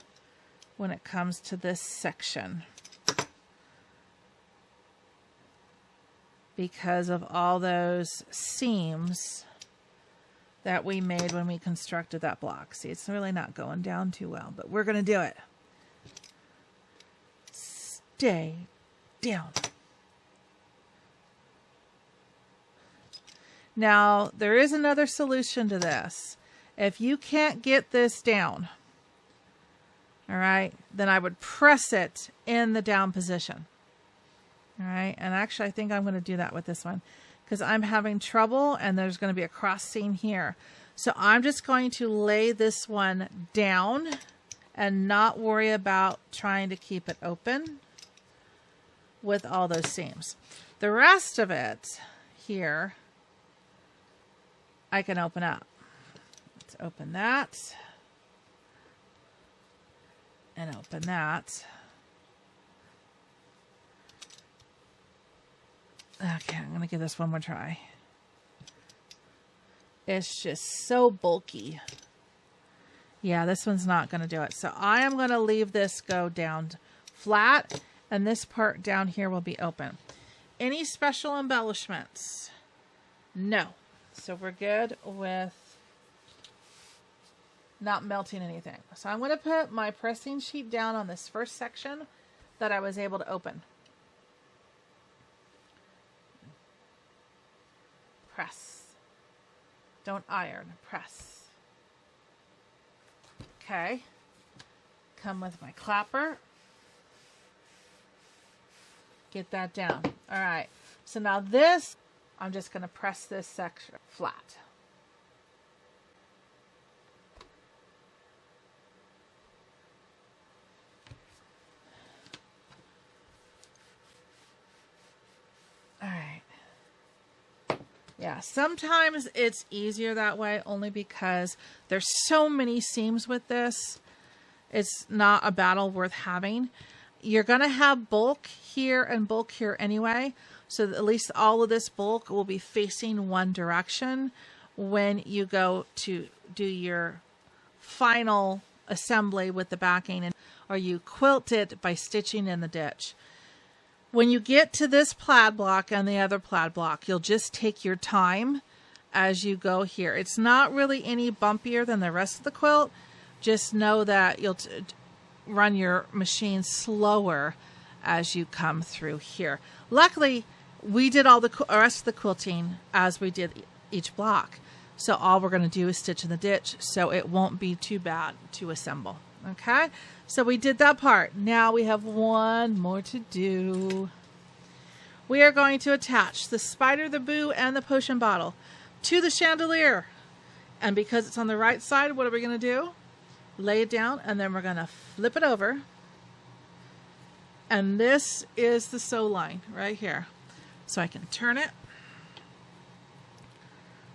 when it comes to this section, because of all those seams that we made when we constructed that block. See, it's really not going down too well, but we're going to do it. Stay down. Now, there is another solution to this. If you can't get this down, all right, then I would press it in the down position. All right, and actually I think I'm going to do that with this one because I'm having trouble and there's going to be a cross seam here. So I'm just going to lay this one down and not worry about trying to keep it open with all those seams. The rest of it here, I can open up. Let's open that. And open that. Okay, I'm going to give this one more try. It's just so bulky. Yeah, this one's not going to do it. So I am going to leave this go down flat, and this part down here will be open. Any special embellishments? No. So we're good with not melting anything. So I'm going to put my pressing sheet down on this first section that I was able to open. Press. Don't iron. Press. Okay. Come with my clapper. Get that down. All right. So now this, I'm just going to press this section flat. All right. Yeah, sometimes it's easier that way only because there's so many seams with this. It's not a battle worth having. You're going to have bulk here and bulk here anyway. So at least all of this bulk will be facing one direction when you go to do your final assembly with the backing, or you quilt it by stitching in the ditch. When you get to this plaid block and the other plaid block, you'll just take your time as you go here. It's not really any bumpier than the rest of the quilt. Just know that you'll run your machine slower as you come through here. Luckily, we did all the rest of the quilting as we did each block. So all we're going to do is stitch in the ditch, so it won't be too bad to assemble. Okay, so we did that part. Now we have one more to do. We are going to attach the spider, the boo, and the potion bottle to the chandelier. And because it's on the right side, what are we going to do? Lay it down, and then we're going to flip it over. And this is the sew line right here. So I can turn it,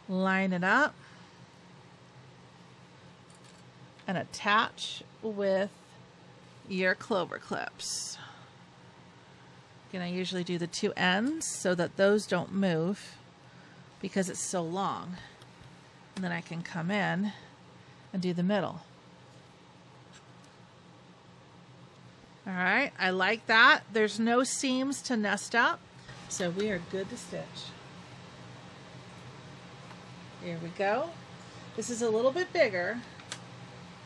line it up, and attach with your Clover clips. Again, I usually do the two ends so that those don't move because it's so long. And then I can come in and do the middle. All right, I like that. There's no seams to nest up, so we are good to stitch. Here we go. This is a little bit bigger,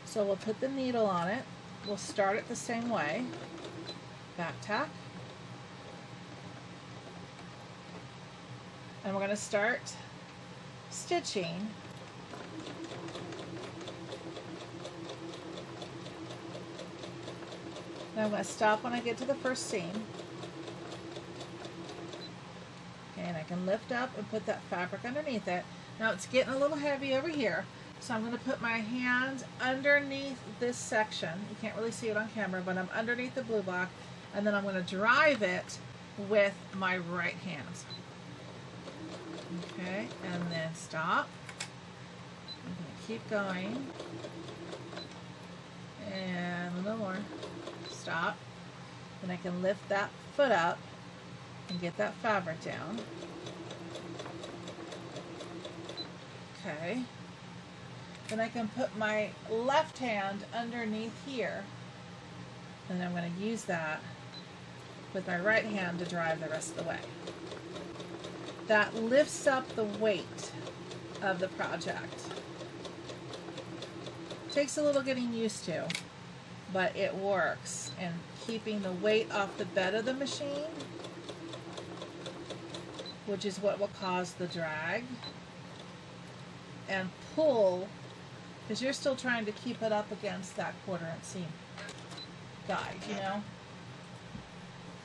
so we'll put the needle on it. We'll start it the same way. Back tack. And we're going to start stitching Now I'm going to stop when I get to the first seam. Okay, and I can lift up and put that fabric underneath it. Now it's getting a little heavy over here, so I'm going to put my hand underneath this section. You can't really see it on camera, but I'm underneath the blue block, and then I'm going to drive it with my right hand. Okay, and then stop. I'm going to keep going. And a little more. Stop. Then I can lift that foot up and get that fabric down. Okay. Then I can put my left hand underneath here, and I'm going to use that with my right hand to drive the rest of the way. That lifts up the weight of the project. Takes a little getting used to, but it works. And keeping the weight off the bed of the machine, which is what will cause the drag. and pull, because you're still trying to keep it up against that 1/4 inch seam guide, you know.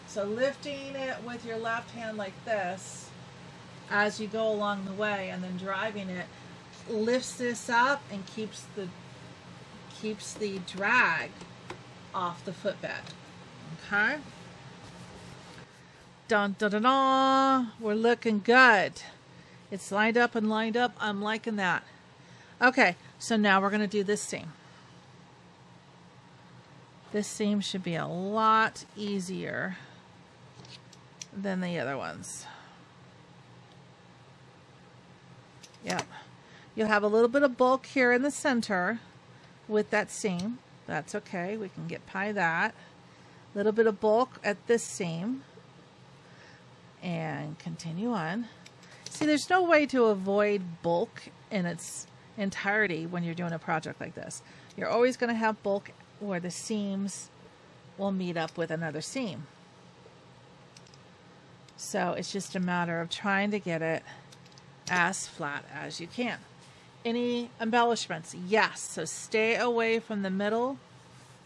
So lifting it with your left hand like this as you go along the way, and then driving it lifts this up and keeps the drag off the footbed. Okay. Dun dun dun dun. We're looking good. It's lined up and lined up. I'm liking that. Okay, so now we're going to do this seam. This seam should be a lot easier than the other ones. Yep. You'll have a little bit of bulk here in the center with that seam. That's okay. We can get by that. A little bit of bulk at this seam. And continue on. See, there's no way to avoid bulk in its entirety when you're doing a project like this. You're always going to have bulk where the seams will meet up with another seam. So it's just a matter of trying to get it as flat as you can. Any embellishments? Yes. So stay away from the middle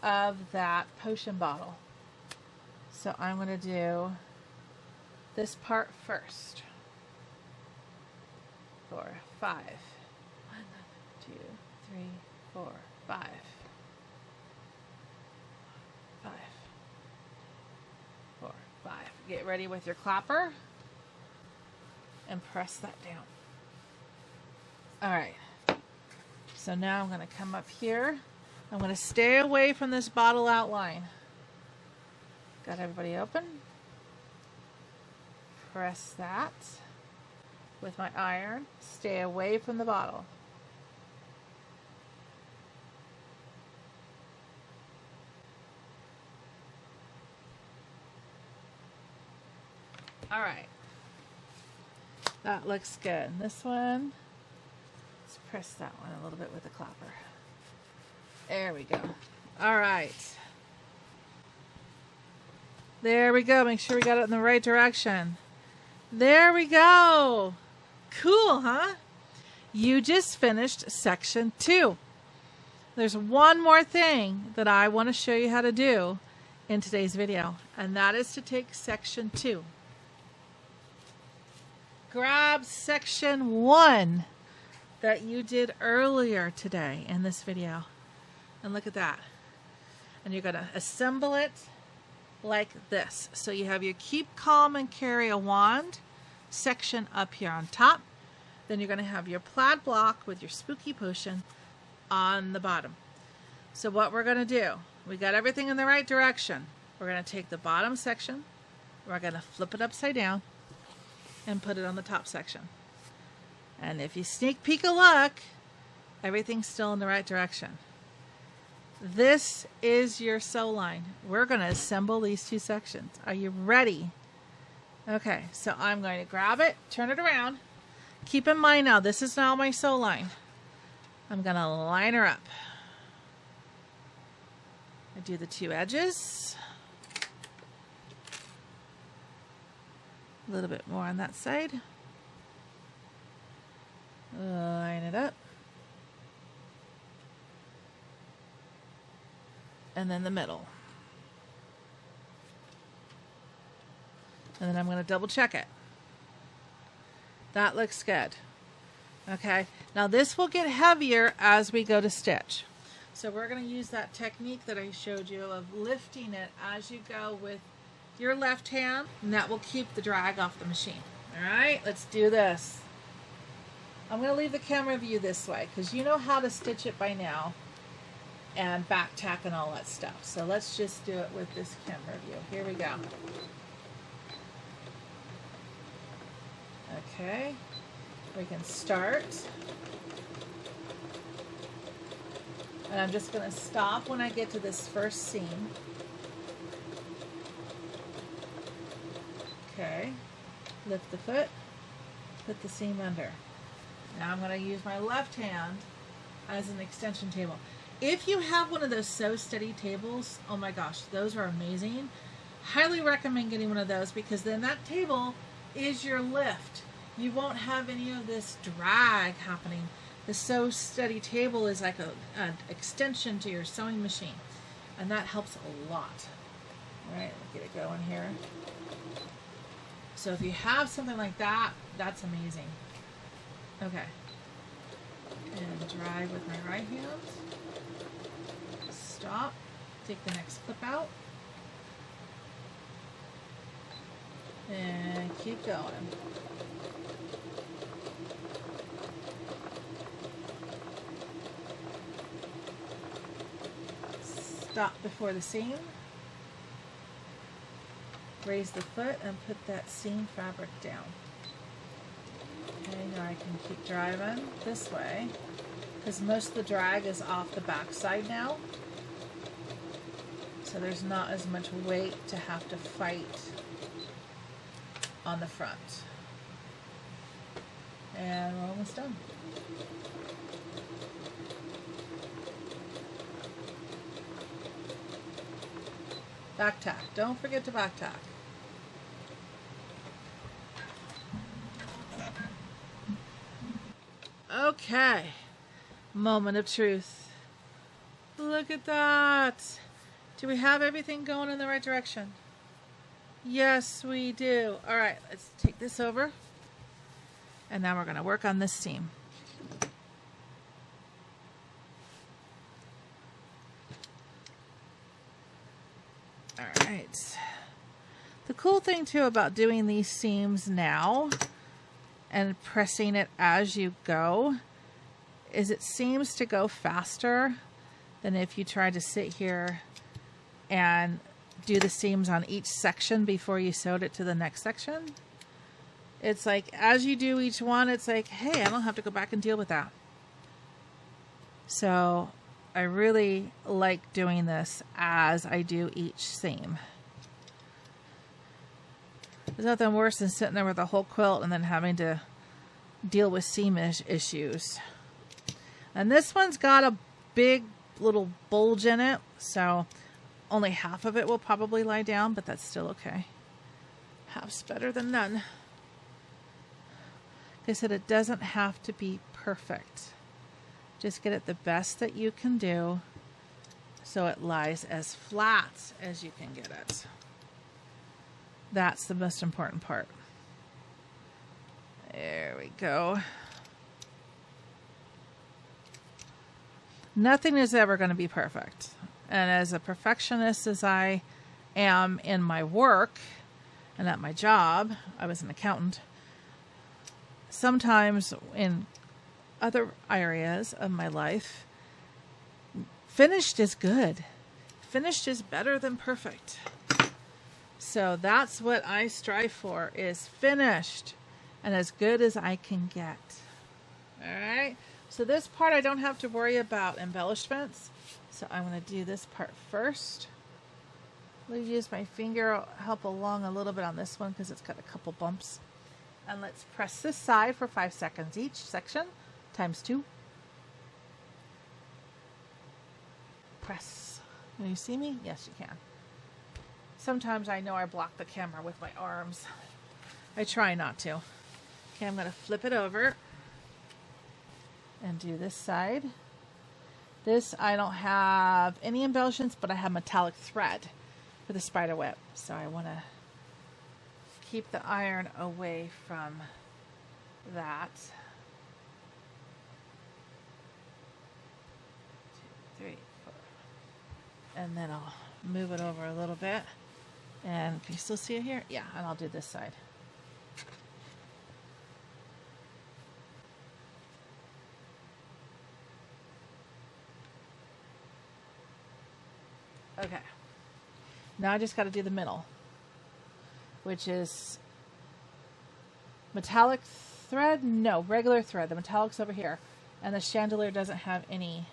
of that potion bottle. So I'm going to do this part first. 4, 5. 1, 2, 3, 4, 5. 5. 4, 5. Get ready with your clapper and press that down. All right. So now I'm going to come up here. I'm going to stay away from this bottle outline. Got everybody open? Press that with my iron. Stay away from the bottle. All right. That looks good. This one, let's press that one a little bit with the clapper. There we go. All right. There we go. Make sure we got it in the right direction. There we go. Cool, huh? You just finished section 2. There's one more thing that I want to show you how to do in today's video, and that is to take section 2. Grab section 1 that you did earlier today in this video, and look at that. And you're going to assemble it like this. So you have your keep calm and carry a wand section up here on top. Then you're going to have your plaid block with your spooky potion on the bottom. So what we're going to do, we got everything in the right direction. We're going to take the bottom section, we're going to flip it upside down and put it on the top section. And if you sneak peek a look, everything's still in the right direction. This is your sew line. We're going to assemble these two sections. Are you ready? Okay, so I'm going to grab it, turn it around. Keep in mind now, this is now my sew line. I'm going to line her up. I do the two edges. A little bit more on that side. Line it up. And then the middle. And then I'm going to double check it. That looks good. Okay, now this will get heavier as we go to stitch. So we're going to use that technique that I showed you of lifting it as you go with your left hand, and that will keep the drag off the machine. All right, let's do this. I'm going to leave the camera view this way because you know how to stitch it by now, and back tack and all that stuff. So let's just do it with this camera view. Here we go. Okay, we can start. And I'm just going to stop when I get to this first seam. Okay, lift the foot, put the seam under. Now I'm going to use my left hand as an extension table. If you have one of those Sew Steady tables, oh my gosh, those are amazing. Highly recommend getting one of those because then that table is your lift. You won't have any of this drag happening. The Sew Steady table is like an extension to your sewing machine, and that helps a lot. All right, let's get it going here. So if you have something like that, that's amazing. Okay. And drive with my right hand. Stop. Take the next clip out. And keep going. Stop before the seam. Raise the foot and put that seam fabric down. Okay, now I can keep driving this way because most of the drag is off the back side now. So there's not as much weight to have to fight on the front. And we're almost done. Back tack. Don't forget to back tack. Okay. Moment of truth. Look at that. Do we have everything going in the right direction? Yes, we do. All right, let's take this over. And now we're going to work on this seam. All right. The cool thing too about doing these seams now and pressing it as you go is it seems to go faster than if you try to sit here and do the seams on each section before you sewed it to the next section. It's like as you do each one, it's like, hey, I don't have to go back and deal with that. So I really like doing this as I do each seam. There's nothing worse than sitting there with a whole quilt and then having to deal with seam issues. And this one's got a big little bulge in it, so only half of it will probably lie down, but that's still okay. Half's better than none. Like I said, it doesn't have to be perfect. Just get it the best that you can do so it lies as flat as you can get it. That's the most important part. There we go. Nothing is ever going to be perfect. And as a perfectionist as I am in my work and at my job, I was an accountant, sometimes in other areas of my life, finished is good. Finished is better than perfect. So that's what I strive for, is finished and as good as I can get. All right. So this part I don't have to worry about embellishments. So I'm going to do this part first. I'll use my finger, help along a little bit on this one because it's got a couple bumps. And let's press this side for 5 seconds each section, times 2. Press. Can you see me? Yes, you can. Sometimes I know I block the camera with my arms. I try not to. Okay, I'm going to flip it over and do this side. This, I don't have any embellishments, but I have metallic thread for the spider web. So I want to keep the iron away from that. 2, 3, 4. And then I'll move it over a little bit. And can you still see it here? Yeah, and I'll do this side. Okay. Now I just got to do the middle, which is metallic thread. No, regular thread. The metallic's over here. And the chandelier doesn't have any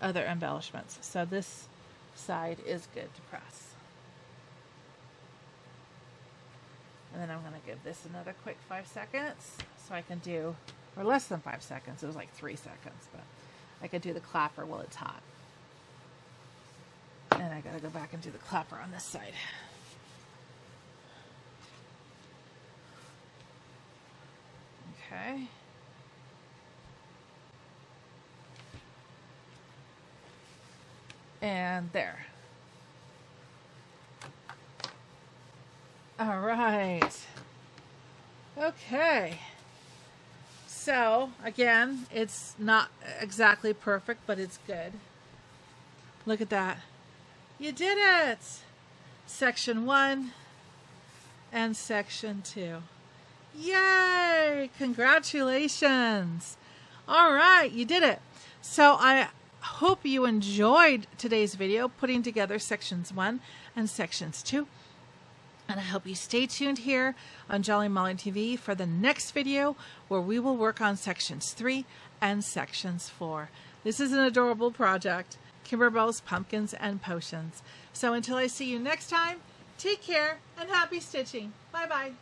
other embellishments. So this side is good to press. And then I'm going to give this another quick 5 seconds so I can do, or less than 5 seconds. It was like 3 seconds, but I could do the clapper while it's hot. And I got to go back and do the clapper on this side. Okay. And there. All right. Okay. So, again, it's not exactly perfect, but it's good. Look at that. You did it! Section 1 and Section 2. Yay! Congratulations! All right, you did it. So I hope you enjoyed today's video putting together Sections 1 and Sections 2. And I hope you stay tuned here on Jolly Molly TV for the next video where we will work on Sections 3 and Sections 4. This is an adorable project, Kimberbell's Pumpkins and Potions. So until I see you next time, take care and happy stitching. Bye-bye.